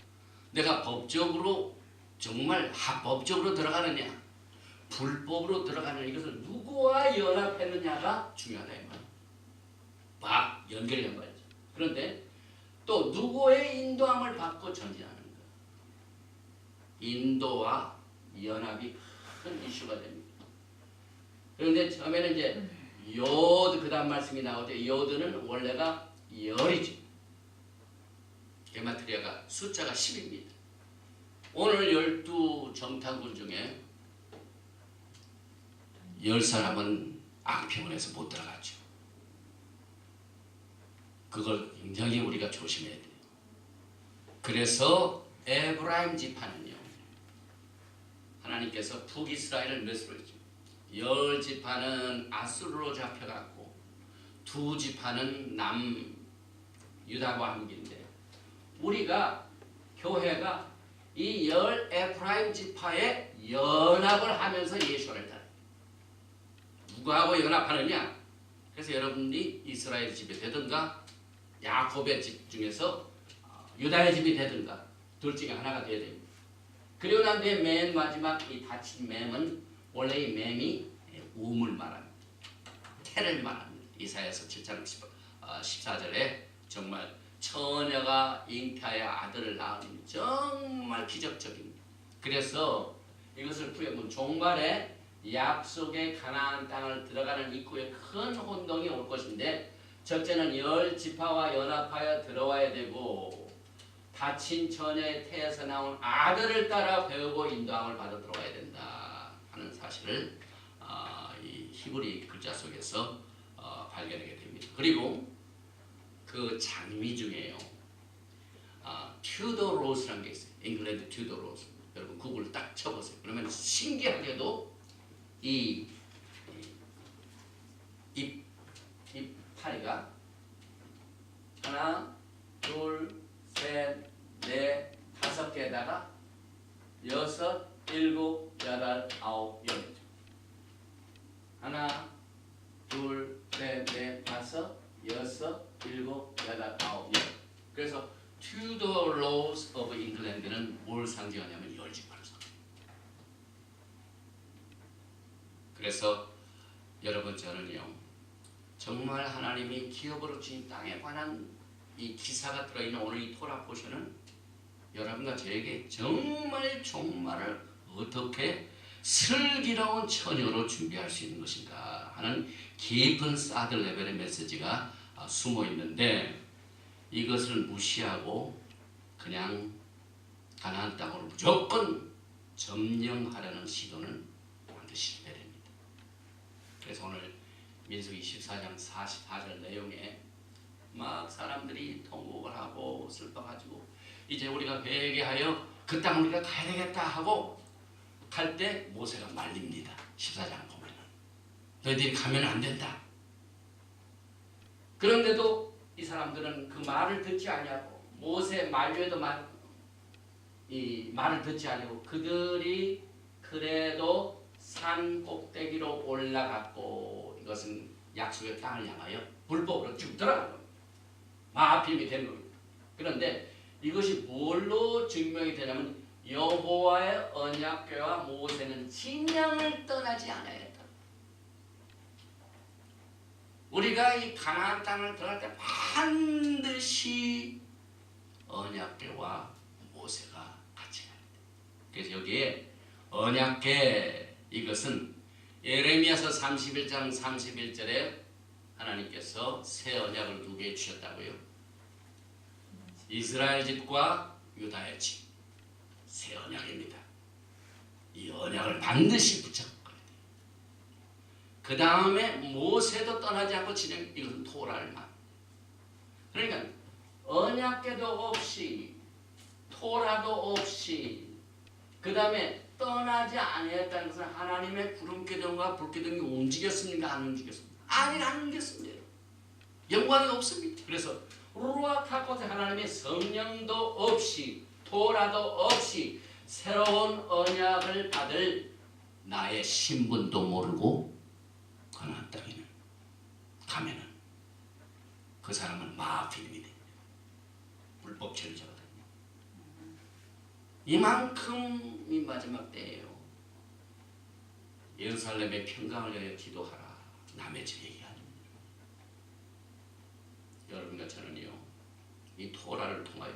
내가 법적으로 정말 합법적으로 들어가느냐? 불법으로 들어가느냐? 이것을 누구와 연합했느냐가 중요하다 이 말이에요. 연결된 말이죠. 그런데 또 누구의 인도함을 받고 전진하는 것. 인도와 연합이 큰 이슈가 됩니다. 그런데 처음에는 이제 요드 그 다음 말씀이 나오죠. 요드는 원래가 열이죠. 게마트리아가 숫자가 10입니다. 오늘 12 정탐군 중에 10사람은 악평원에서 못 들어갔죠. 그걸 굉장히 우리가 조심해야 돼요. 그래서 에브라임 지파는요. 하나님께서 북이스라엘을 몇으로 했죠? 10지파는 아수르로 잡혀갔고 2지파는 남유다와 함께인데 우리가 교회가 이 10 에프라임 지파에 연합을 하면서 예수를 따릅니다. 누구하고 연합하느냐? 그래서 여러분이 이스라엘 집이 되든가 야곱의 집 중에서 유다의 집이 되든가 둘 중에 하나가 되어야 됩니다. 그리고 난 뒤에 맨 마지막 이 닫힌 맹은 원래 이 맹이 우음을 말합니다. 태를 말합니다. 이사야서 7장 14절에 정말 처녀가 잉태하여 아들을 낳으니 정말 기적적입니다. 그래서 이것을 풀이하면 종말에 약속의 가나안 땅을 들어가는 입구에 큰 혼동이 올 것인데 첫째는 10지파와 연합하여 들어와야 되고 다친 처녀의 태에서 나온 아들을 따라 배우고 인도함을 받아 들어와야 된다 하는 사실을 이 히브리 글자 속에서 발견하게 됩니다. 그리고 그 장미 중에요. 튜더 로스라는 게 있어요. 잉글랜드 튜더 로스. 여러분 구글 딱 쳐보세요. 그러면 신기하게도 이 파리가 하나, 둘, 셋, 넷, 5개에다가 6, 7, 8, 9, 10이죠. 하나, 둘, 셋, 넷, 5, 6, 7, 8, 9, 10. 그래서 Tudor Laws of England는 뭘 상징하냐면 10지파를 상징해요. 그래서 여러분 저는요. 정말 하나님이 기업으로 주신 땅에 관한 이 기사가 들어있는 오늘 이 토라 포션은 여러분과 저에게 정말 종말을 어떻게 슬기로운 처녀로 준비할 수 있는 것인가 하는 깊은 사드 레벨의 메시지가 숨어 있는데 이것을 무시하고 그냥 가나안 땅으로 무조건 점령하려는 시도는 반드시 실패됩니다. 그래서 오늘 민수기 14장 44절 내용에 막 사람들이 통곡을 하고 슬퍼가지고 이제 우리가 회개하여 그 땅 우리가 가야 되겠다 하고 갈 때 모세가 말립니다. 14장 보면은 너희들이 가면 안 된다. 그런데도 이 사람들은 그 말을 듣지 아니하고 모세 만류에도 이 말을 듣지 아니하고 그들이 그래도 산 꼭대기로 올라갔고 이것은 약속의 땅을 향하여 불법으로 쭉 들어간 겁니다. 마하필이 된 겁니다. 그런데 이것이 뭘로 증명이 되냐면 여호와의 언약궤와 모세는 진영을 떠나지 않았다. 우리가 이 가나안 땅을 들어갈 때 반드시 언약궤와 모세가 같이 가야 돼. 그래서 여기에 언약궤 이것은 예레미야서 31장 31절에 하나님께서 새 언약을 2개 주셨다고요. 이스라엘 집과 유다의 집 새 언약입니다. 이 언약을 반드시 붙잡고 가야 돼요. 그 다음에 모세도 떠나지 않고 진행 이것은 토라를 말. 그러니까 언약궤도 없이 토라도 없이 그 다음에 떠나지 아니했다는 것은 하나님의 구름기둥과 불기둥이 움직였습니까? 안 움직였습니까? 안 움직였습니다. 영광이 없습니다. 그래서 루아카코스 하나님의 성령도 없이 토라도 없이 새로운 언약을 받을 나의 신분도 모르고 가나안 땅에는 가면은 그 사람은 마피림이 됩니다. 불법 체류자거든요. 이만큼이 마지막 때예요. 예루살렘의 평강을 위하여 기도하라. 남의 집 얘기 아닙니다. 여러분과 저는요, 이 토라를 통하여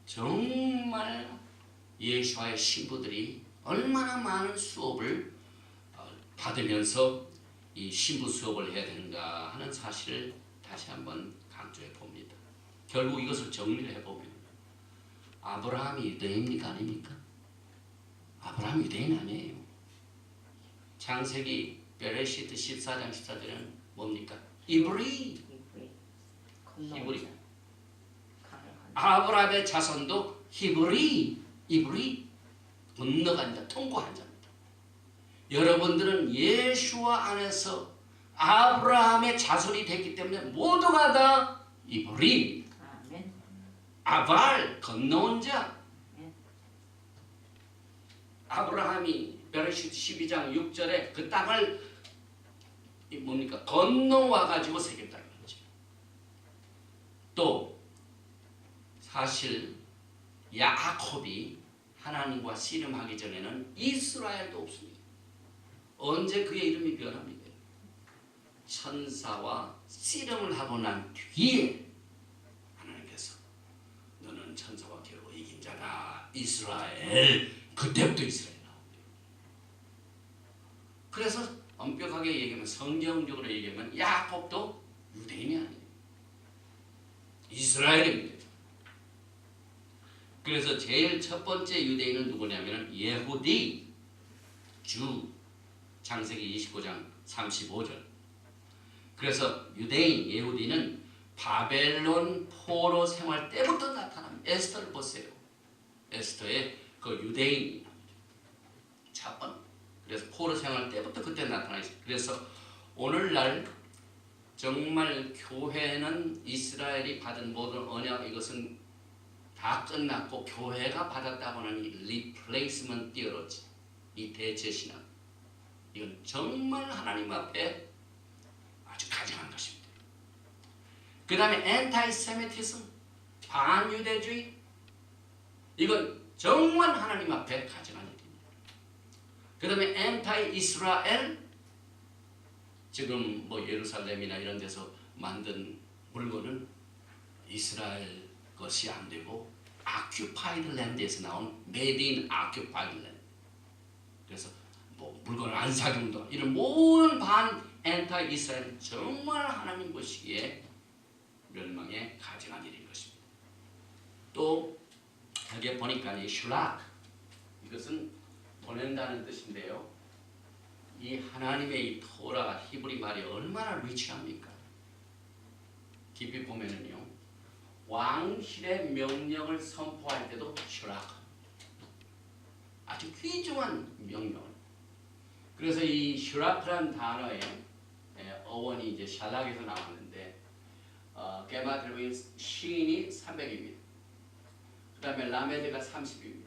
정말 예수와의 신부들이 얼마나 많은 수업을 받으면서 이 신부 수업을 해야 되는가 하는 사실을 다시 한번 강조해 봅니다. 결국 이것을 정리를 해보면 아브라함이 유대인입니까 아닙니까? 아브라함 유대인 아니에요. 창세기 베레시트 14장 14절은 뭡니까? 이브리. 히브리. 아브라함의 자손도 히브리. 이브리. 건너간 자, 통고한 자입니다. 여러분들은 예수와 안에서 아브라함의 자손이 됐기 때문에 모두가 다 이브리. 아발, 건너온 자. 아브라함이 베레시트 12장 6절에 그 땅을 뭡니까? 건너와 가지고 새겼다는 거죠. 또 사실 야곱이 하나님과 씨름하기 전에는 이스라엘도 없습니다. 언제 그의 이름이 변합니까? 천사와 씨름을 하고 난 뒤에 하나님께서 너는 천사와 겨루 이긴 자다. 이스라엘. 그때부터 이스라엘 나옵니다. 그래서 엄격하게 얘기하면 성경적으로 얘기하면 야곱도 유대인이 아니에요. 이스라엘입니다. 그래서 제일 첫 번째 유대인은 누구냐면 예후디, 주, 창세기 29장 35절. 그래서 유대인, 예후디는 바벨론 포로 생활 때부터 나타납니다. 에스더를 보세요. 에스더의 그 유대인이 첫 번. 그래서 포로 생활 때부터 그때 나타나 있어요. 그래서 오늘날 정말 교회는 이스라엘이 받은 모든 언약 이것은 다 끝났고 교회가 받았다고 하는 이 리플레이스먼트 티어로지, 이 대체 신앙, 이건 정말 하나님 앞에 아주 가증한 것입니다. 그 다음에 엔타이세미티즘, 반유대주의, 이건 정말 하나님 앞에 가증한 일입니다. 그 다음에 엔타이 이스라엘, 지금 뭐 예루살렘이나 이런 데서 만든 물건은 이스라엘 것이 안 되고 occupied land에서 나온 made in occupied land. 그래서 뭐 물건을 안 사준다. 이런 모든 반 엔타이 이스라엘 정말 하나님 보시기에 멸망에 가증한 일인 것입니다. 또 여기 보니까 이 슐락, 이것은 보낸다는 뜻인데요. 이 하나님의 이 토라 히브리 말이 얼마나 리치합니까? 깊이 보면은요, 왕실의 명령을 선포할 때도 슐락, 아주 귀중한 명령. 그래서 이 슐락이라는 단어의 어원이 이제 샬락에서 나왔는데, 게마트리아 시인이 300입니다. 그 다음에 라메드가 30입니다.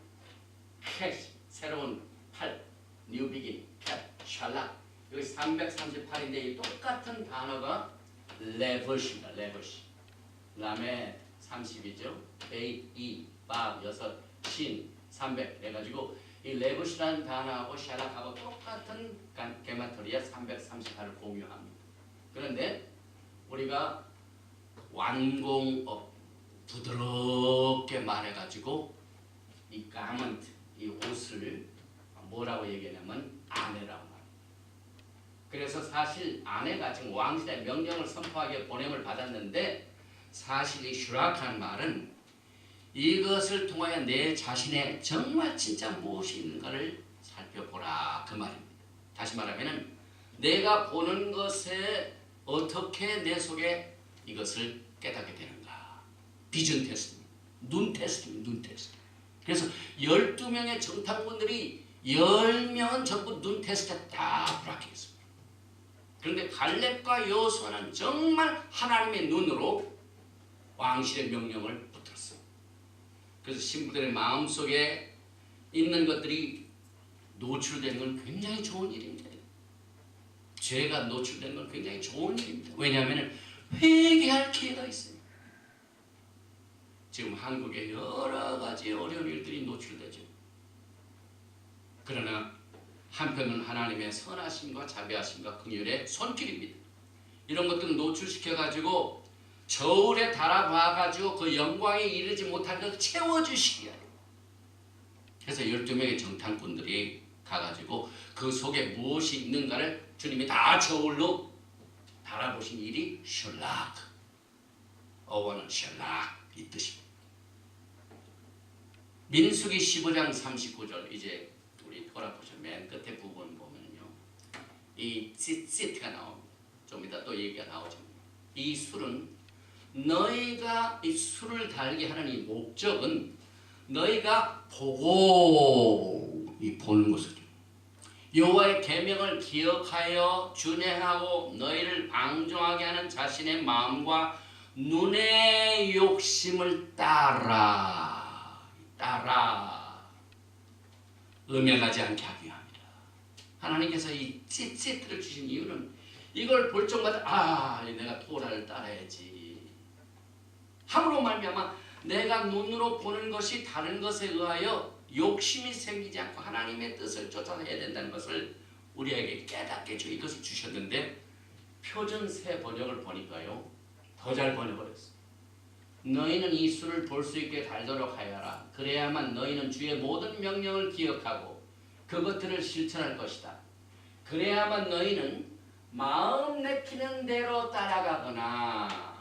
캐시, 새로운 8, 뉴 비긴, 캡, 샬락. 여기 338인데 이 똑같은 단어가 레버시입니다. 레버시. 그 다음에 30이죠. 베이, 이, 밥, 6, 신, 300 해가지고 이 레버시라는 단어하고 샬락하고 똑같은 게마트리아 338을 공유합니다. 그런데 우리가 완공업, 부드럽게 말해가지고 이 가먼트, 이 옷을 뭐라고 얘기하냐면 아내라고 말합니다. 그래서 사실 아내가 지금 왕실의 명령을 선포하기에 보냄을 받았는데, 사실 이 슈락한 말은 이것을 통하여 내 자신의 정말 진짜 무엇이 있는가를 살펴보라, 그 말입니다. 다시 말하면 내가 보는 것에 어떻게 내 속에 이것을 깨닫게 되는가. 비전 테스트입니다. 눈 테스트입니다. 눈 테스트. 그래서 12명의 정탐꾼들이 10명은 전부 눈 테스트에 다 불합격했습니다. 그런데 갈렙과 여호수아는 정말 하나님의 눈으로 왕실의 명령을 붙들었어요. 그래서 신부들의 마음속에 있는 것들이 노출되는 건 굉장히 좋은 일입니다. 죄가 노출되는 건 굉장히 좋은 일입니다. 왜냐하면 회개할 기회가 있어요. 지금 한국에 여러 가지 어려운 일들이 노출되죠. 그러나 한편은 하나님의 선하심과 자비하심과 긍휼의 손길입니다. 이런 것들을 노출시켜가지고 저울에 달아봐가지고 그 영광에 이르지 못한 것을 채워주시기 위하여. 그래서 12명의 정탐꾼들이 가가지고 그 속에 무엇이 있는가를 주님이 다 저울로 달아보신 일이 슐락. 어원은 슐락 이 뜻입니다. 민수기 15장 39절 이제 우리 토라 보시면 맨 끝에 부분 보면요. 이 찌찌가 나옵니다. 좀 이따 또 얘기가 나오죠. 이 술은 너희가 이 술을 달게 하는 이 목적은 너희가 보고 이 보는 것을 여호와의 계명을 기억하여 준행하고 너희를 방종하게 하는 자신의 마음과 눈의 욕심을 따라 음행하지 않게 하기 합니다. 하나님께서 이 찌찌트를 주신 이유는 이걸 볼 적마다 내가 토라를 따라야지 함으로 말미암아 내가 눈으로 보는 것이 다른 것에 의하여 욕심이 생기지 않고 하나님의 뜻을 쫓아서 해야 된다는 것을 우리에게 깨닫게 해주고 이것을 주셨는데 표준 새 번역을 보니까요 더 잘 번역을 했어요. 너희는 이 술을 볼 수 있게 달도록 하여라. 그래야만 너희는 주의 모든 명령을 기억하고 그것들을 실천할 것이다. 그래야만 너희는 마음 내키는 대로 따라가거나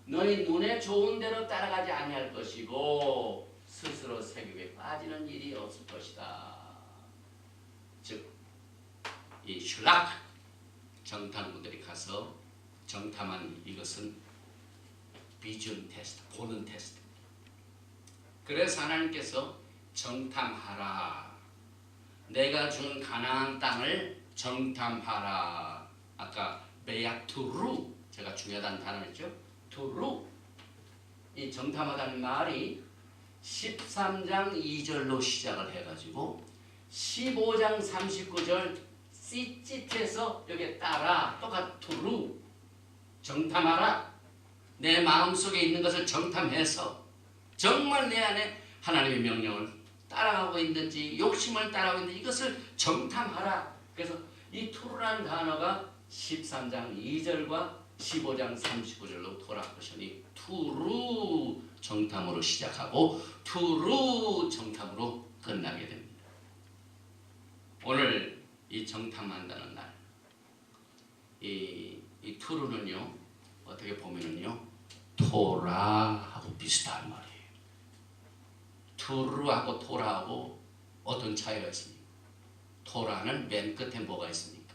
너희 눈에 좋은 대로 따라가지 아니할 것이고 스스로 세계에 빠지는 일이 없을 것이다. 즉, 이 슐락 정탐꾼들이 가서 정탐한 이것은 비전 테스트, 보는 테스트. 그래서 하나님께서 정탐하라. 내가 준 가나안 땅을 정탐하라. 아까 베야투루 제가 중요하다는 단어였죠. 투루 이 정탐하다는 말이 13장 2절로 시작을 해가지고 15장 39절 찌찌트에서 여기에 따라 똑같투루 정탐하라. 내 마음속에 있는 것을 정탐해서 정말 내 안에 하나님의 명령을 따라가고 있는지 욕심을 따라가고 있는지 이것을 정탐하라. 그래서 이 투루라는 단어가 13장 2절과 15장 39절로 돌아보시니 투루 정탐으로 시작하고 투루 정탐으로 끝나게 됩니다. 오늘 이 정탐한다는 날, 이 투루는요 어떻게 보면은요 토라하고 비슷한 말이에요. 투루하고 토라하고 어떤 차이가 있습니까? 토라는 맨 끝에 뭐가 있습니까?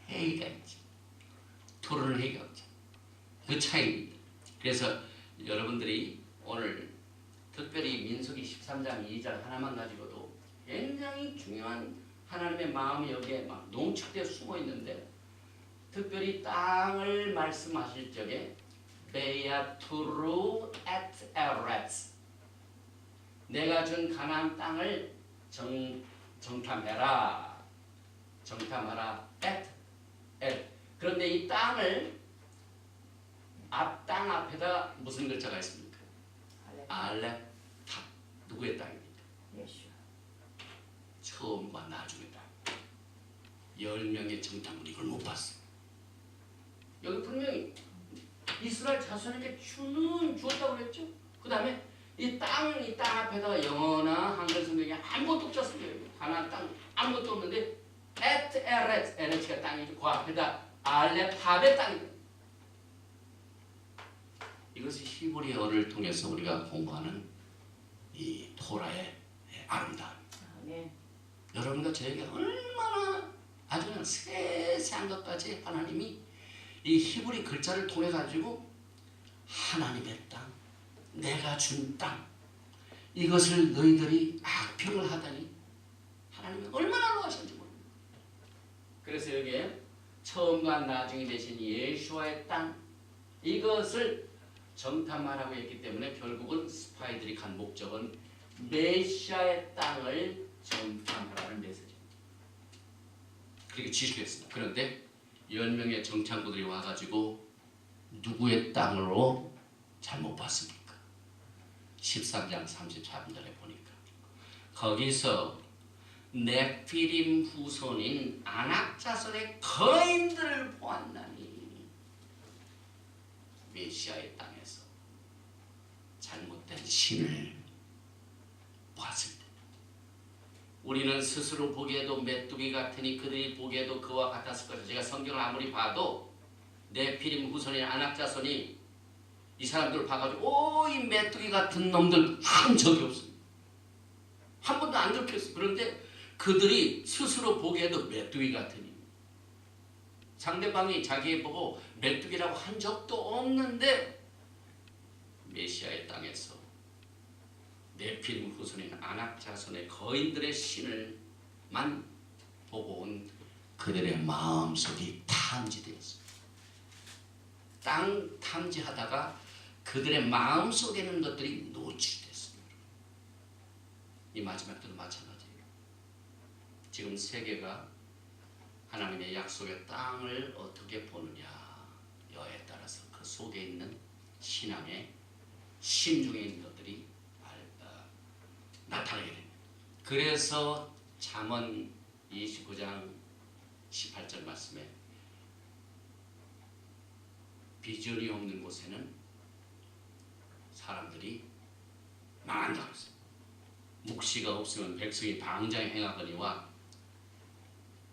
해가 있지. 투루는 해가 없죠. 그 차이입니다. 그래서 여러분들이 오늘 특별히 민수기 13장 2절 하나만 가지고도 굉장히 중요한 하나님의 마음이 여기에 막 농축되어 숨어 있는데 특별히 땅을 말씀하실 적에 베야투루 앳 에렛 내가 준 가나안 땅을 정탐해라. 정탐하라. 앳 그런데 이 땅을 땅 앞에다 무슨 글자가 있습니까? 알렙 탑. 누구의 땅입니까? 예수. 처음과 나중의 땅. 10명의 정탐꾼이 이걸 못 봤어요. 여기 분명히 이스라엘 자손에게 주었다고 그랬죠. 그 다음에 이 땅 앞에다가 영어나 한글 성경에 아무것도 없었어요. 가나안 땅 아무것도 없는데 앳 에렛가 땅이죠. 그 앞에다 알렙탑의 땅이에요. 이것이 히브리어를 통해서 우리가 공부하는 이 토라의 아름다움입니다. 네. 여러분과 저에게 얼마나 아주 그냥 세세한 것까지 하나님이 이 히브리 글자를 통해 가지고 하나님의 땅, 내가 준 땅 이것을 너희들이 악평을 하다니 하나님이 얼마나 노하셨는지 모릅니다. 그래서 여기에 처음과 나중이 되신 예수와의 땅 이것을 정탐하라고 했기 때문에 결국은 스파이들이 간 목적은 메시아의 땅을 정탐하라는 메시지입니다. 그렇게 지시했습니다. 그런데 10명의 정탐꾼들이 와가지고 누구의 땅으로 잘못 봤습니까? 13장 34절에 보니까 거기서 네피림 후손인 아낙 자손의 거인들을 보았나니 메시아의 땅에서 잘못된 신을 보았을 때 우리는 스스로 보기에도 메뚜기 같으니 그들이 보기에도 그와 같았을 것이다. 제가 성경을 아무리 봐도 네피림 후손인 아낙 자손이 이 사람들을 봐가지고 이 메뚜기 같은 놈들 한 적이 없습니다. 한 번도 안 들켰어요. 그런데 그들이 스스로 보기에도 메뚜기 같으니 상대방이 자기 보고 메뚜기라고 한 적도 없는데 메시아의 땅에서 네피림 후손인 아낙 자손의 거인들의 신을만 보고 온 그들의 마음속이 탐지되었습니다. 땅 탐지하다가 그들의 마음속에 있는 것들이 노출됐습니다. 이 마지막 때도 마찬가지예요. 지금 세계가 하나님의 약속의 땅을 어떻게 보느냐에 따라서 그 속에 있는 신앙의 심중에 있는 것들이 나타나게 됩니다. 그래서 잠언 29장 18절 말씀에 비전이 없는 곳에는 사람들이 망한다고 했습니다. 묵시가 없으면 백성이 방장에 행하거니와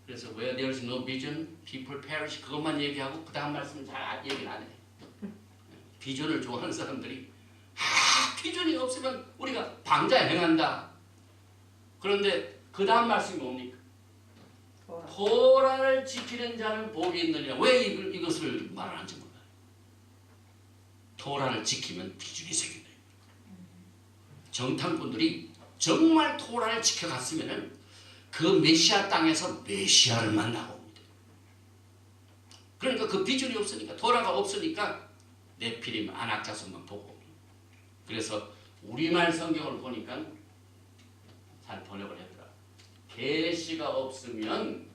그래서 where there is no vision, people perish 그것만 얘기하고 그 다음 말씀은 잘 얘기를 안 해요. 비전을 좋아하는 사람들이 비전이 없으면 우리가 방자에 행한다. 그런데 그 다음 말씀이 뭡니까? 토라를 지키는 자는 복이 있느니라. 왜 이것을 말하는지 몰라요. 토라를 지키면 비전이 생긴다. 정탐꾼들이 정말 토라를 지켜갔으면 그 메시아 땅에서 메시아를 만나고 옵니다. 그러니까 그 비전이 없으니까 토라가 없으니까 네피림 아낙 자손만 보고 옵니다. 그래서 우리말 성경을 보니까 잘 번역을 했더라. 계시가 없으면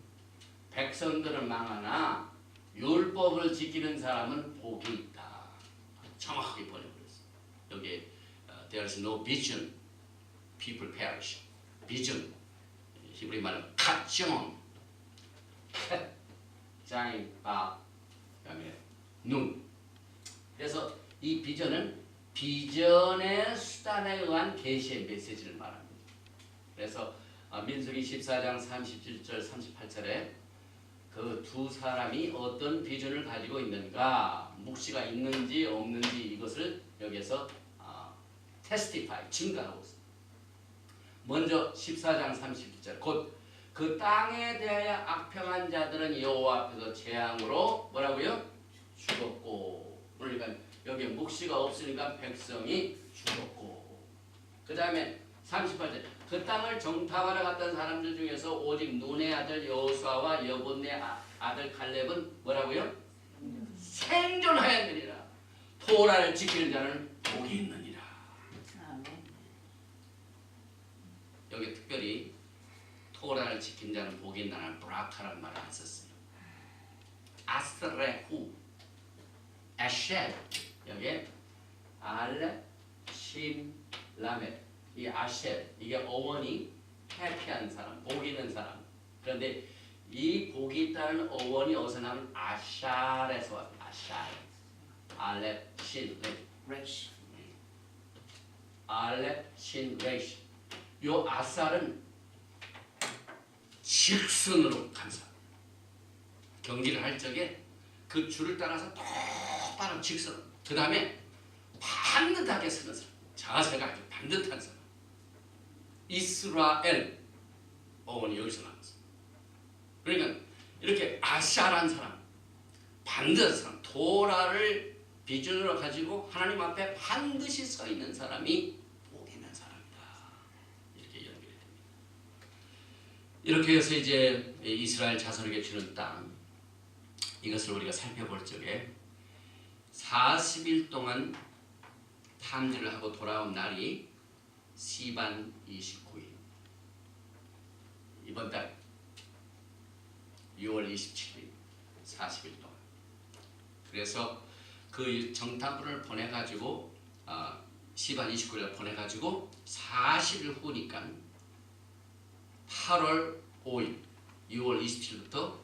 백성들은 망하나 율법을 지키는 사람은 복이 있다. 정확하게 번역을 했어요. 여기 there is no vision, people perish. vision 히브리 말로 카정, 짜인, 바, 그다음에 눈. 그래서 이 비전은 비전의 수단에 의한 계시의 메시지를 말합니다. 그래서 민수기 14장 37절 38절에 그 두 사람이 어떤 비전을 가지고 있는가, 묵시가 있는지 없는지 이것을 여기에서 테스티파이, 증가하고 있습니다. 먼저 14장 37절 곧 그 땅에 대하여 악평한 자들은 여호와 앞에서 재앙으로 뭐라고요? 죽었고. 그러니까 여기에 묵시가 없으니까 백성이 죽었고. 그 다음에 38절 그 땅을 정탐하러 갔던 사람들 중에서 오직 눈의 아들 여호수아와 여본의 아들 갈렙은 뭐라고요? 생존하였느니라. 토라를 지키는 자는 복이 있느니라. 여기 특별히 토라를 지킨 자는 복이 있다는 브라카라는 말을 안 썼어요. 아스레후, 에쉘 여기에 알레, 심, 라메 이 아쉘 이게 어원이 해피한 사람, 복 있는 사람. 그런데 이 복이 있다는 어원이 어디서 나면 아샬에서 왔어요. 아샬, 알레, 신, 레시, 알레, 신, 레시. 요 아살은 직선으로 간 사람. 경기를 할 적에 그 줄을 따라서 똑바로 직선. 그 다음에 반듯하게 서는 사람. 자세가 아주 반듯한 사람. 이스라엘 어원이 여기서 나왔어요. 그러니까 이렇게 아샬한 사람, 반듯한 사람, 토라를 비전으로 가지고 하나님 앞에 반드시 서 있는 사람이 복 있는 사람이다. 이렇게 연결이 됩니다. 이렇게 해서 이제 이스라엘 자손에게 주는 땅, 이것을 우리가 살펴볼 적에 40일 동안 탐지를 하고 돌아온 날이 시반 29일 이번 달 6월 27일 40일 동안 그래서 그 정탐꾼을 보내가지고 시반 29일에 보내가지고 40일 후니까 8월 5일 6월 27일부터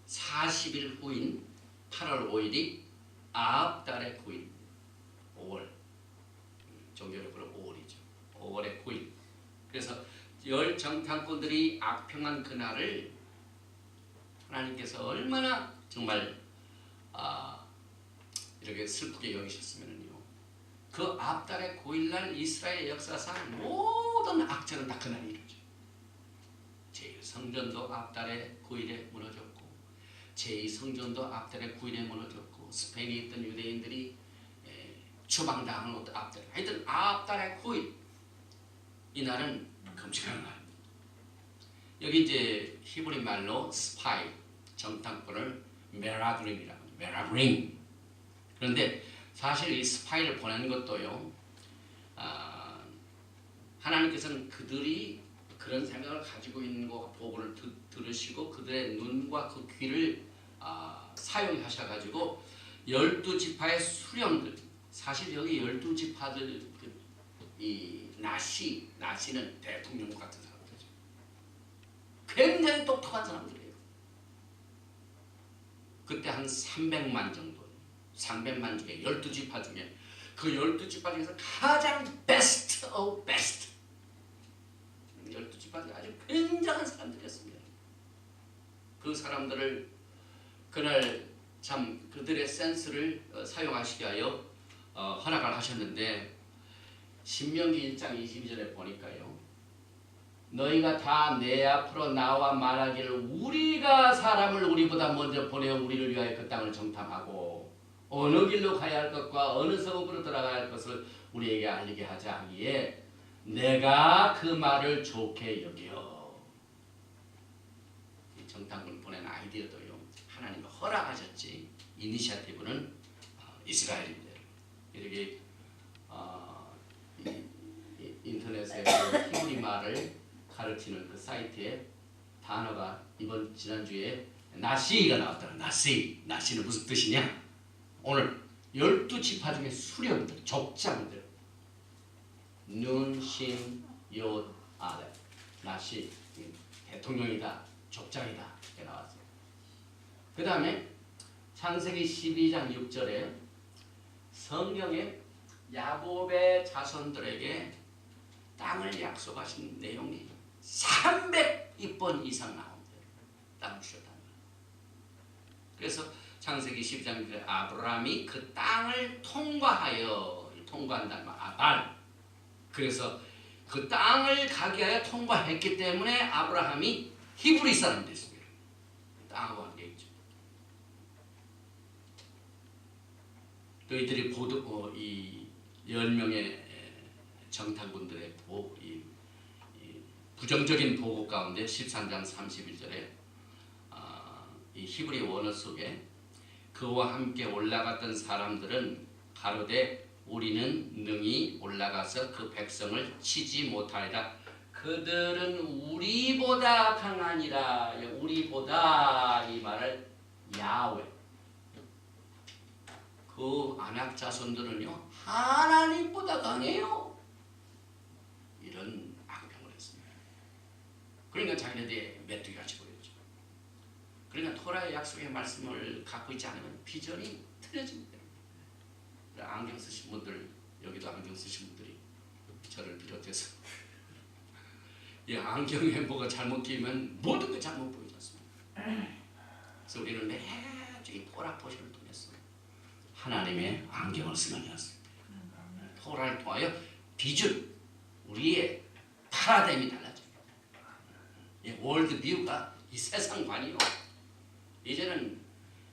40일 후인 8월 5일이 아합달의 9일 5월 종교적으로 5월이죠. 5월의 9일 그래서 열 정탐꾼들이 악평한 그날을 하나님께서 얼마나 정말 이렇게 슬프게 여기셨으면요. 그 아합달의 9일날 이스라엘 역사상 모든 악재는 다 그날이 이루어져. 제1성전도 아합달의 9일에 무너졌고 제2성전도 아합달의 9일에 무너졌고 스페인에 있던 유대인들이 추방당한 것도 아합달. 하여튼 아합달의 9일 이날은 금식하는 날입니다. 여기 이제 히브리 말로 스파이 정탐꾼을 메라그림이라고 합니다. 메라그림. 그런데 사실 이 스파이를 보낸 것도요. 하나님께서는 그들이 그런 생각을 가지고 있는 거 보고를 들으시고 그들의 눈과 그 귀를 사용하셔가지고 12지파의 수령들 사실 여기 12지파들 이 나시는 대통령 같은 사람들이죠. 굉장히 똑똑한 사람들이에요. 그때 한 300만 정도 300만 중에 12지파 중에 그 12지파 중에서 가장 베스트 오브 베스트 12지파 중에 아주 굉장한 사람들이었습니다. 그 사람들을 그날 참 그들의 센스를 사용하시게 하여 허락을 하셨는데 신명기 1장 22절에 보니까요. 너희가 다 내 앞으로 나와 말하기를 우리가 사람을 우리보다 먼저 보내어 우리를 위하여 그 땅을 정탐하고 어느 길로 가야 할 것과 어느 성읍으로 들어가야 할 것을 우리에게 알리게 하자 하기에 내가 그 말을 좋게 여겨. 이 정탐꾼 보낸 아이디어도요. 하나님이 허락하셨지. 이니셔티브는 이스라엘입니다. 이렇게 인터넷에 그 히브리 말을 가르치는 그 사이트에 단어가 지난주에 나시가 나왔더라. 나시는 무슨 뜻이냐? 오늘 12지파 중에 수령들, 족장들 눈, 신, 욤, 아렙 나시 대통령이다, 족장이다 이렇게 나왔어요. 그 다음에 창세기 12장 6절에 성경에 야곱의 자손들에게 땅을 약속하신 내용이 300번 이상 나온대요. 땅을 주셨다는 거예요. 그래서 창세기 12장 아브라함이 그 땅을 통과한다는 말, 아발. 그래서 그 땅을 가게 하여 통과했기 때문에 아브라함이 히브리 사람이 됐습니다. 땅하고 관계 있죠. 또 이들이 이 10명의 정탐꾼들의 이 부정적인 보고 가운데 13장 31절에 이 히브리 원어 속에 그와 함께 올라갔던 사람들은 가로되 우리는 능히 올라가서 그 백성을 치지 못하리라. 그들은 우리보다 강하니라. 우리보다 이 말을 야훼. 그 아낙 자손들은요 하나님보다 강해요. 이런 악평을 했습니다. 그러니까 자기네들이 메뚜기같이 보였죠. 그러니까 토라의 약속의 말씀을 갖고 있지 않으면 비전이 틀려집니다. 안경 쓰신 분들, 여기도 안경 쓰신 분들이 저를 비롯해서 이 안경에 뭐가 잘못 끼면 모든 게 잘못 보이지 않습니까? 그래서 우리는 매주 이 토라 포션을 통해서 하나님의 안경을 쓰면 되었습니다. 토라를 통하여 비전, 우리의 파라다임이 달라집니다. 이 월드 뷰가 이 세상관이요. 이제는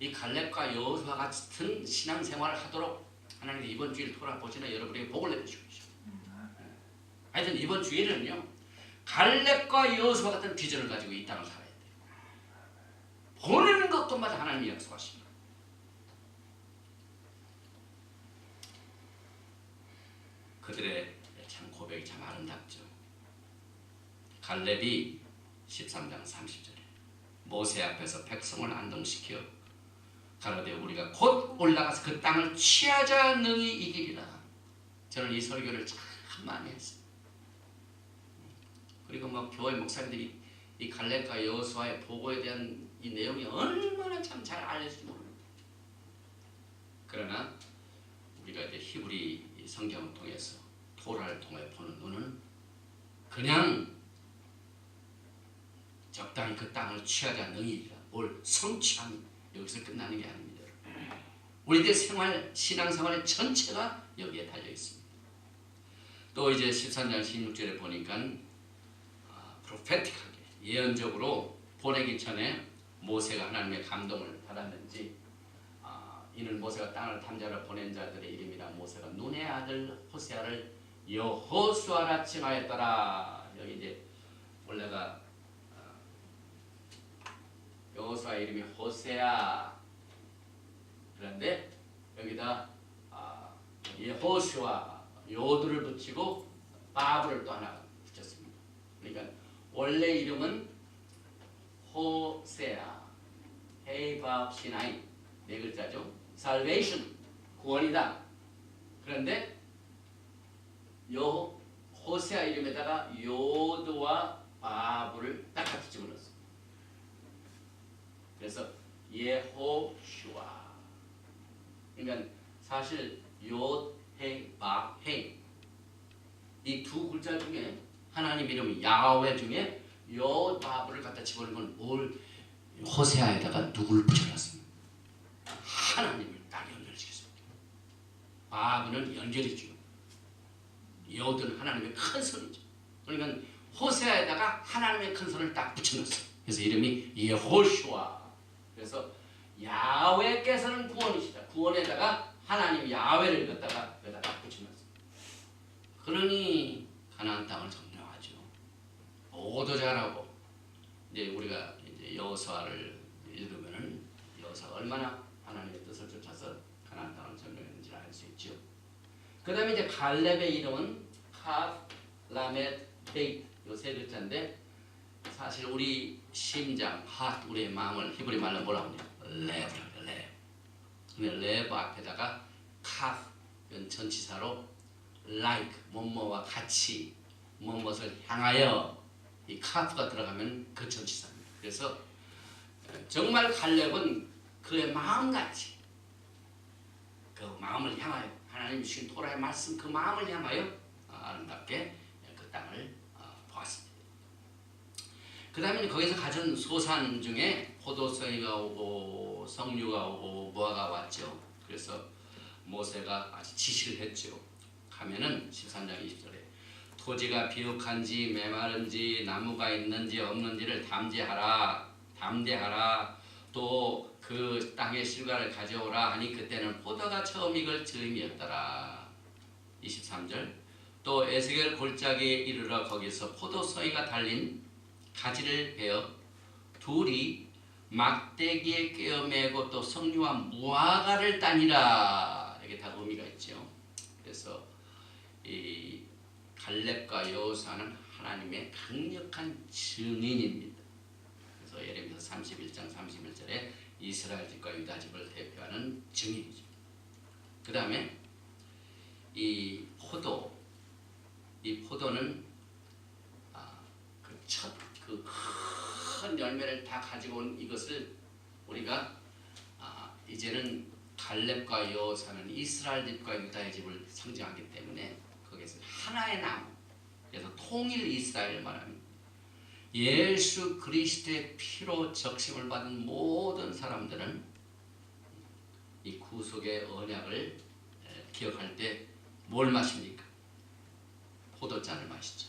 이 갈렙과 여호수아 같은 신앙생활을 하도록 하나님이 이번 주일 토라 보시나 여러분에게 복을 내주시고 하여튼 이번 주일은요 갈렙과 여호수아 같은 비전을 가지고 이 땅을 살아야 돼요. 보내는 것도 마저 하나님이 약속하십니다. 그들의 참 고백이 참 아름답고 갈렙이 13장 30절에 모세 앞에서 백성을 안동시켜 가로되 우리가 곧 올라가서 그 땅을 취하자 능히 이기리라. 저는 이 설교를 참 많이 했어요. 그리고 뭐 교회 목사님들이 이 갈렙과 여호수아의 보고에 대한 이 내용이 얼마나 참 잘 알려질지 모릅니다. 그러나 우리가 이제 히브리 성경을 통해서 토라를 통해 보는 눈은 그냥 적당히 그 땅을 취하자 능히이라 뭘 성취하면 여기서 끝나는 게 아닙니다. 우리들 생활, 신앙생활의 전체가 여기에 달려 있습니다. 또 이제 13장 16절에 보니까 프로페틱하게 예언적으로 보내기 전에 모세가 하나님의 감동을 받았는지 이는 모세가 땅을 탐지하러 보낸 자들의 이름이라 모세가 눈의 아들 호세아를 여호수아라 칭하였더라. 여기 이제 원래가 여호수아 이름이 호세아, 그런데 여기다 여호수아 요들을 붙이고 바브를 또 하나 붙였습니다. 그러니까 원래 이름은 호세아, 헤이밥 시나이, 네 글자죠. salvation, 구원이다. 그런데 요 호세아 이름에다가 요드와 바브를 딱 같이 집어넣었어요. 그래서 예호슈아. 그러니까 사실 요헤바헤 이 두 글자 중에 하나님 이름 야훼 중에 요바브를 갖다 집어넣은 건 뭘 호세아에다가 누구를 붙여놨습니다. 하나님을 딱 연결시켰습니다. 바브는 연결이죠. 요드는 하나님의 큰 손이죠. 그러니까 호세아에다가 하나님의 큰 손을 딱 붙여놨어요. 그래서 이름이 예호슈아. 그래서 야훼께서는 구원이시다. 구원에다가 하나님 야훼를 갖다가 여기다가 붙여놨어요. 그러니 가나안 땅을 점령하죠. 모두 잘하고 이제 우리가 이제 여호수아를 읽으면은 여호수아가 얼마나 하나님의 뜻을 쫓아서 가나안 땅을 점령했는지를 알 수 있죠. 그다음에 이제 갈렙의 이름은 카프, 라멧, 베이트 요 세 글자인데 사실 우리 심장, 하트, 우리의 마음을 히브리 말로 뭐라고 하냐? 레브라고 레브. 근데 레브 앞에다가 카프 이건 전치사로 like 뭐뭐와 같이 무엇을 향하여 이 카프가 들어가면 그 전치사입니다. 그래서 정말 갈렙은 그의 마음같이 그 마음을 향하여 하나님 주신 토라의 말씀 그 마음을 향하여 아름답게 그 땅을 보았습니다. 그 다음에 거기서 가진 소산 중에 포도송이가 오고 석류가 오고 무화과가 왔죠. 그래서 모세가 아주 지시를 했죠. 가면은 13장 20절에 토지가 비옥한지 메마른지 나무가 있는지 없는지를 담대하라. 또 그 땅의 실과를 가져오라 하니 그때는 포도가 처음 익을 즈음이었더라. 23절 또 에스겔 골짜기에 이르러 거기서 포도송이가 달린 가지를 베어 둘이 막대기에 꿰어 매고 또 석류와 무화과를 따니라. 이게 다 의미가 있죠. 그래서 이 갈렙과 여호수아는 하나님의 강력한 증인입니다. 그래서 예레미야 31장 31절에 이스라엘 집과 유다 집을 대표하는 증인이죠. 그 다음에 이 포도는 그 첫 그 큰 열매를 다 가지고 온 이것을 우리가 이제는 갈렙과 여호수아는 이스라엘 집과 유다의 집을 상징하기 때문에 거기에서 하나의 나무, 그래서 통일 이스라엘을 말합니다. 예수 그리스도의 피로 적심을 받은 모든 사람들은 이 구속의 언약을 기억할 때 뭘 마십니까? 포도잔을 마시죠.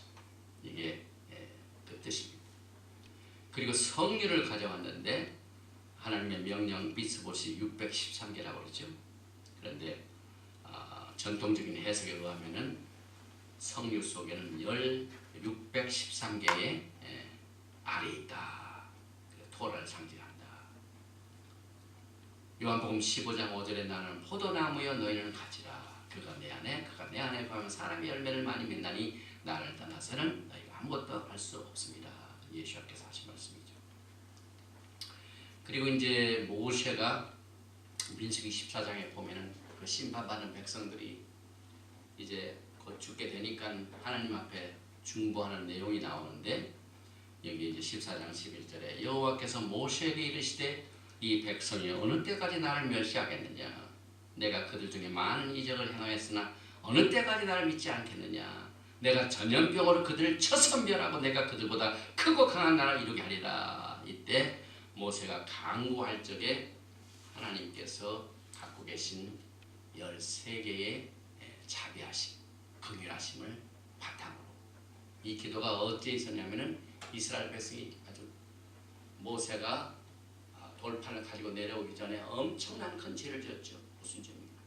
이게 그 뜻입니다. 그리고 성류를 가져왔는데 하나님의 명령 비스봇이 613개라고 그러죠. 그런데 전통적인 해석에 의하면은 성류 속에는 613개의 알이 있다. 토라를 상징한다. 요한복음 15장 5절에 나는 포도나무여 너희는 가지라. 그가 내 안에 거하면 사람의 열매를 많이 맺나니 나를 떠나서는 너희가 아무것도 할 수 없습니다. 예수께서 하신 말씀이죠. 그리고 이제 모세가 민수기 14장에 보면은 그 심판받은 백성들이 이제 곧 죽게 되니까 하나님 앞에 중보하는 내용이 나오는데, 여기 이제 14장 11절에 여호와께서 모세에게 이르시되 이 백성이 어느 때까지 나를 멸시하겠느냐? 내가 그들 중에 많은 이적을 행하였으나 어느 때까지 나를 믿지 않겠느냐? 내가 전염병으로 그들을 쳐서 멸하고 내가 그들보다 크고 강한 나라를 이루게 하리라. 이때 모세가 간구할 적에 하나님께서 갖고 계신 13개의 자비하심, 긍휼하심을 바탕으로 이 기도가 어찌 있었냐면은 이스라엘 백성이 아주 모세가 돌판을 가지고 내려오기 전에 엄청난 큰 죄를 지었죠. 무슨 죄입니까?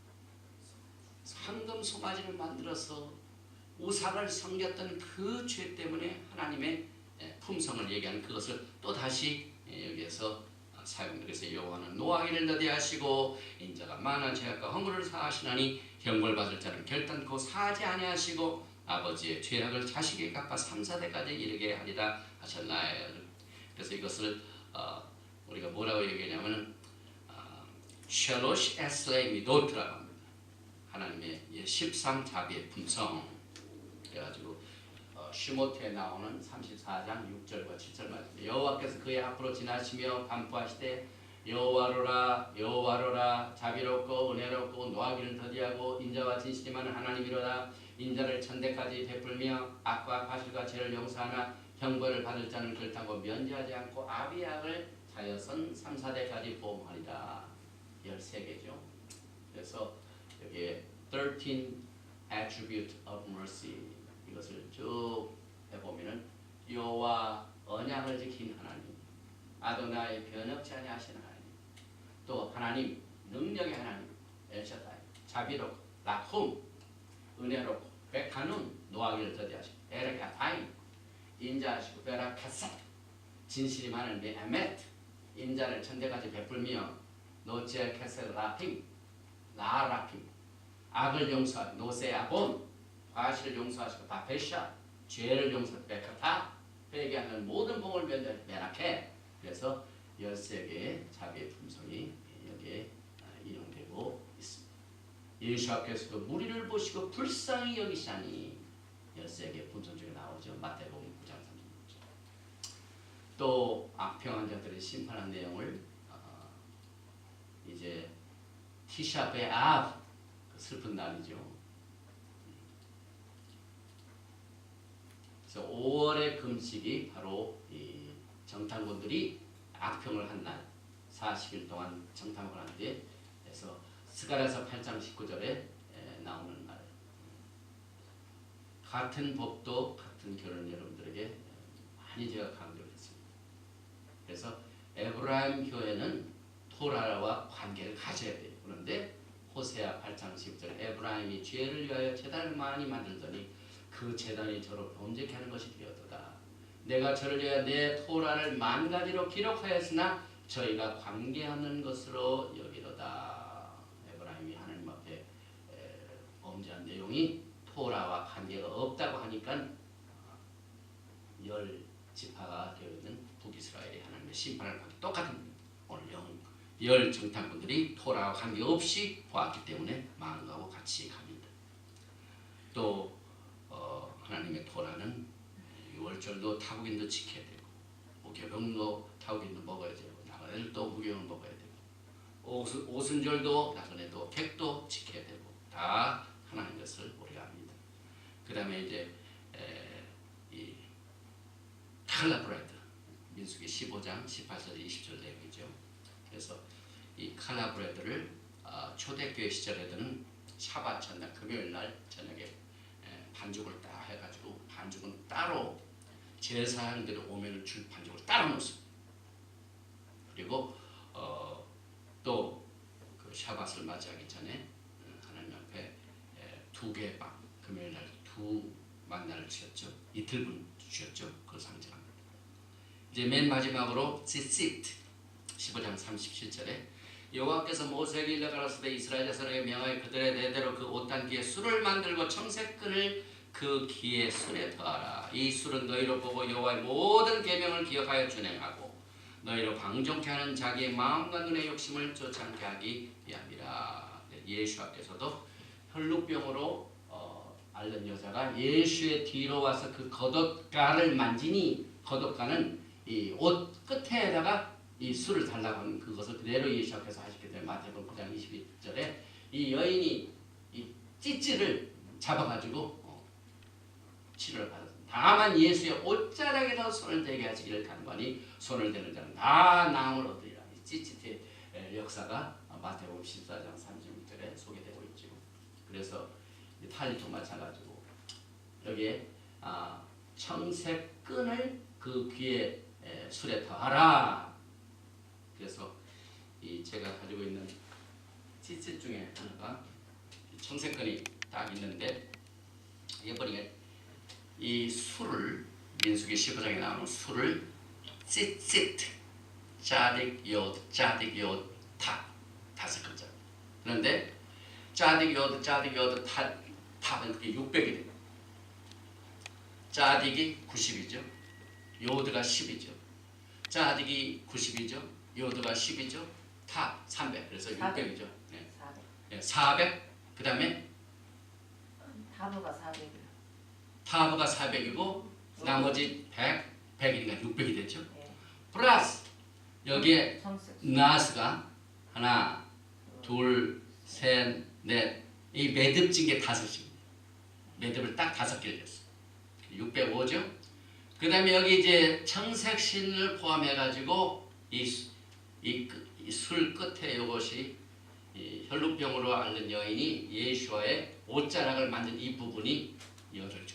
황금 송아지를 만들어서 우상을 섬겼던 그 죄 때문에 하나님의 품성을 얘기하는 그것을 또 다시 여기에서 사용합니다. 그래서 여호와는 노하기를 더디하시고 인자가 많은 죄악과 허물을 사하시나니 형벌받을 자는 결단코 사하지 아니하시고 아버지의 죄악을 자식에게 갚아 3, 4대까지 이르게 하리라 하셨나요. 그래서 이것을 우리가 뭐라고 얘기하냐면은 샬롯 에슬레이 미도트라고 합니다. 하나님의 13자비의 품성. 그래가지고 시모트에 나오는 34장 6절과 7절 말씀. 여호와께서 그의 앞으로 지나시며 반포하시되 여호와로라 여호와로라 자비롭고 은혜롭고 노하기를 더디하고 인자와 진실이 많은 하나님이로다. 인자를 천대까지 베풀며 악과 과실과 죄를 용서하나 형벌을 받을 자는 결단코 면제하지 않고 아비약을 자여선 3, 4대까지 보험하리라. 13개죠. 그래서 여기에 13 attribute of mercy 이것을 쭉 해보면은 여호와 언약을 지킨 하나님, 아도나이 변혁치 아니하신 하나님, 또 하나님 능력의 하나님 엘샤다이, 자비롭고 라쿰 은혜롭고 백한운 노하기를 더디하시고 에르카타임 인자하시고 베라카사 진실이 많은 메아메트 인자를 천대까지 베풀며 노체 캐셀 라핌 나라핌 악을 용서하고 노세아본 과실을 용서하시고 바페샤 죄를 용서하고 베카타 회개하는 모든 봉을 면제하시고 메나케. 그래서 13개의 자비의 품성이 여기에 인용되고 있습니다. 예수께서도 무리를 보시고 불쌍히 여기시니 13개의 품성 중에 나오죠. 마태복음 9장 36절. 또 악평한 자들을 심판한 내용을 이제 티샤 베아브 슬픈 날이죠. 그래서 5월의 금식이 바로 이 정탐꾼들이 악평을 한 날, 40일 동안 정탐을 하는데, 그래서 스가랴서 8장 19절에 나오는 날. 같은 법도 같은 결혼 여러분들에게 많이 제가 강조를 했습니다. 그래서 에브라임 교회는 토라와 관계를 가져야 돼요. 그런데 호세아 8장 10절 에브라임이 죄를 위하여 제단을 많이 만들더니 그 제단이 저로 범죄케 하는 것이 되었도다. 내가 저를 위하여 내 토라를 만 가지로 기록하였으나 저희가 관계하는 것으로 여기로다. 에브라임이 하나님 앞에 범죄한 내용이 토라와 관계가 없다고 하니까 10지파가 되어 있는 북이스라엘이 하나님의 심판을 받기 똑같은 오늘 열 정탐꾼들이 토라와 관계없이 보았기 때문에 망하고 같이 갑니다. 또 하나님의 토라는 유월절도 타국인도 지켜야 되고 무교병도 타국인도 먹어야 되고 나그네도 무교병을 먹어야 되고 오순절도 나그네도 객도 지켜야 되고 다 하나님 것을 우리가 압니다. 그 다음에 이제 이 칼라브레드 민수기 15장 18절 20절 내용이죠. 그래서 이 칼라브레드를 초대교회 시절에는 샤밧 전날 금요일날 저녁에 반죽을 딱 해가지고 반죽은 따로 제사장들이 오면 줄 반죽을 따로 놓습니다. 그리고 또 그 샤밧을 맞이하기 전에 하나님 앞에 2개의 빵 금요일날 2 만나를 주셨죠. 이틀분 주셨죠. 그걸 상징합니다. 이제 맨 마지막으로 찌찌트 15장 37절에 여호와께서 모세에게 일러 가라사대 이스라엘 자손에게 명하여 그들의 대대로 그 옷단기에 술을 만들고 청색끈을 그 기의 술에 더하라. 이 술은 너희로 보고 여호와의 모든 계명을 기억하여 준행하고 너희로 방종케 하는 자기의 마음과 눈의 욕심을 쫓지 않게 하기 위함이라. 예수께서도 혈루병으로 앓는 여자가 예수의 뒤로 와서 그 겉옷가를 만지니 겉옷가는 이 옷 끝에다가 이 술을 달라고 하는 그것을 그대로 예수께서 하시게 되면 마태복음 9장 22절에 이 여인이 이 찌찌를 잡아가지고 치료를 받았습니다. 다만 예수의 옷자락에다 손을 대게 하시기를 간구하니 손을 대는 자는 다 나음을 얻으리라. 이 찌찌의 역사가 마태복음 14장 36절에 소개되고 있죠. 그래서 탈리도 마찬가지고 여기에 청색 끈을 그 귀에 술에 더하라. 그래서 이 제가 가지고 있는 찌찌 중에 하나가 청색 끈이 딱 있는데 이게 보니까 이 술을 민수기 15장에 나오는 술을 찌찌 짜딕 요드 짜딕 요드 탑 다섯 글자. 그런데 짜딕 요드 탑은 그게 600이 돼요. 짜딕이 90이죠. 요드가 10이죠. 짜딕이 90이죠. 요드가 10이죠. 탑 300. 그래서 600이죠. 네. 400. 네, 400. 그다음에 타브가 400이요. 타브가 400이고 나머지 100이니까 600이 됐죠. 네. 플러스 여기에 나스가 하나, 둘, 셋, 넷. 이 매듭진 게 5입니다. 매듭을 딱 5개를 줬어요. 605죠. 그 다음에 여기 이제 청색신을 포함해가지고 이 술 끝에 이것이 이 혈루병으로 앓는 여인이 예수와의 옷자락을 만든 이 부분이 8줄.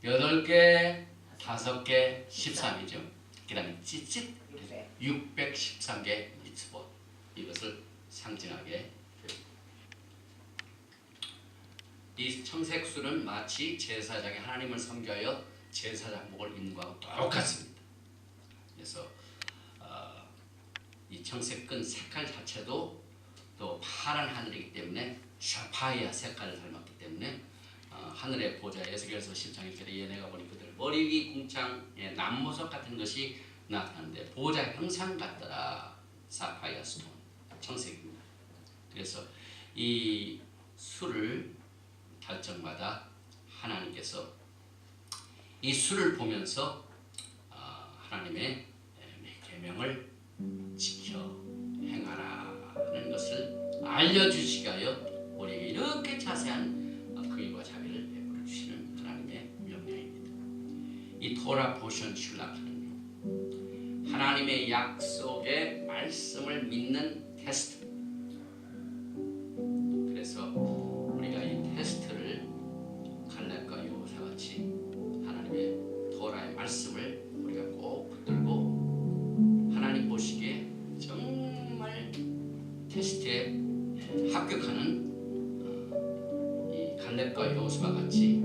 8개, 5개, 13이죠. 그 다음에 찌릿 613개 미tzvot. 이것을 상징하게 이 청색술은 마치 제사장이 하나님을 섬겨하여 제사장복을 입는 것하고 똑같습니다. 그래서 이 청색끈 색깔 자체도 또 파란 하늘이기 때문에 샤파이아 색깔을 닮았기 때문에 하늘의 보좌 에스겔서 10장 1절에 얘네가 보니 그들 머리 위 궁창에 남모석 같은 것이 나타나는데 보좌 형상 같더라. 사파이아 스톤 청색입니다. 그래서 이 술을 결정마다 하나님께서 이 술을 보면서 하나님의 계명을 지켜 행하라 하는 것을 알려주시기 위하여 우리에게 이렇게 자세한 긍휼과 자비를 베풀어 주시는 하나님의 명령입니다. 이 토라 포션 슐라크는요 하나님의 약속의 말씀을 믿는 테스트. 그래서 우리가 이 테스트를 갈렙과 여호사 같이 하나님의 토라의 말씀을 우리가 꼭 붙들고 하나님 보시기에 정말 테스트에 합격하는 이 갈렙과 여호수아 같이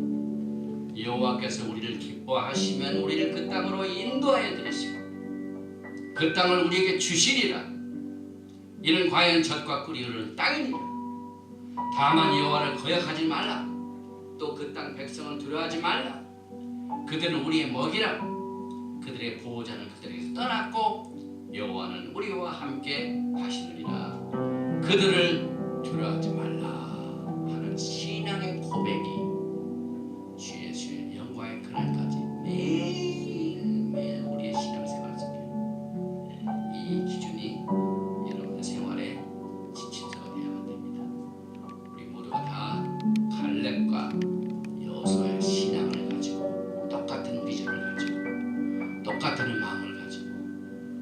여호와께서 우리를 기뻐하시면 우리를 그 땅으로 인도하여 드리시고 그 땅을 우리에게 주시리라. 이는 과연 젖과 꿀이 흐르는 땅이니라. 다만 여호와를 거역하지 말라. 또 그 땅 백성은 두려워하지 말라. 그들은 우리의 먹이라. 그들의 보호자는 그들에게서 떠났고 여호와는 우리와 함께 하시느니라. 그들을 두려워하지 말라 하는 신앙의 고백이 주 예수의 영광의 그날까지 매일매일 우리의 신앙생활 속에 이 기준이 여러분의 생활에 지침서가 되어야 됩니다. 우리 모두가 다 갈렙과 여호수아의 신앙을 가지고 똑같은 비전을 가지고 똑같은 마음을 가지고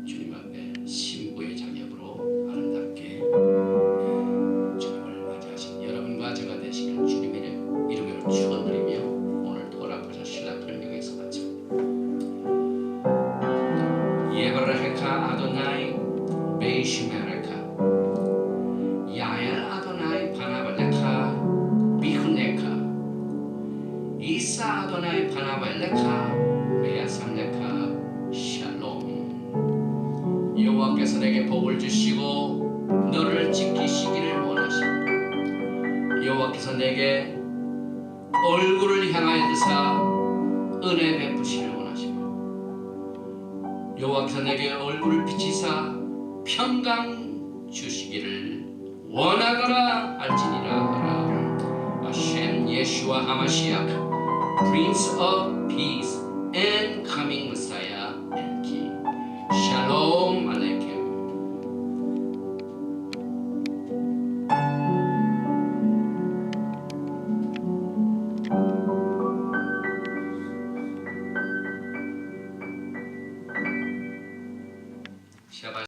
주님 앞에 신부의 자격으로 아름답게 주님을 맞이하신 여러분과 제가 되시길 주님의 이름으로 축원드리며 오늘 토라포자 신라크를 여기서 마칩니다. 예브라헤카 아도나이 베이시메레카 야엘 아도나이 바나발레카 비후네카 이사 아도나이 바나발레카 메야삼레카 샬롬. 여호와께서 내게 복을 주시고 너를 지키시기를 원하십니다. 여호와께서 내게 얼굴을 향하여 드사 은혜 베푸시길 원하시며 여호와께서 내게 얼굴을 비치사 평강 주시기를 원하노라 할지니라 하라. Hashem Yeshua HaMashiach, Prince of Peace and coming Messiah and King. Shalom.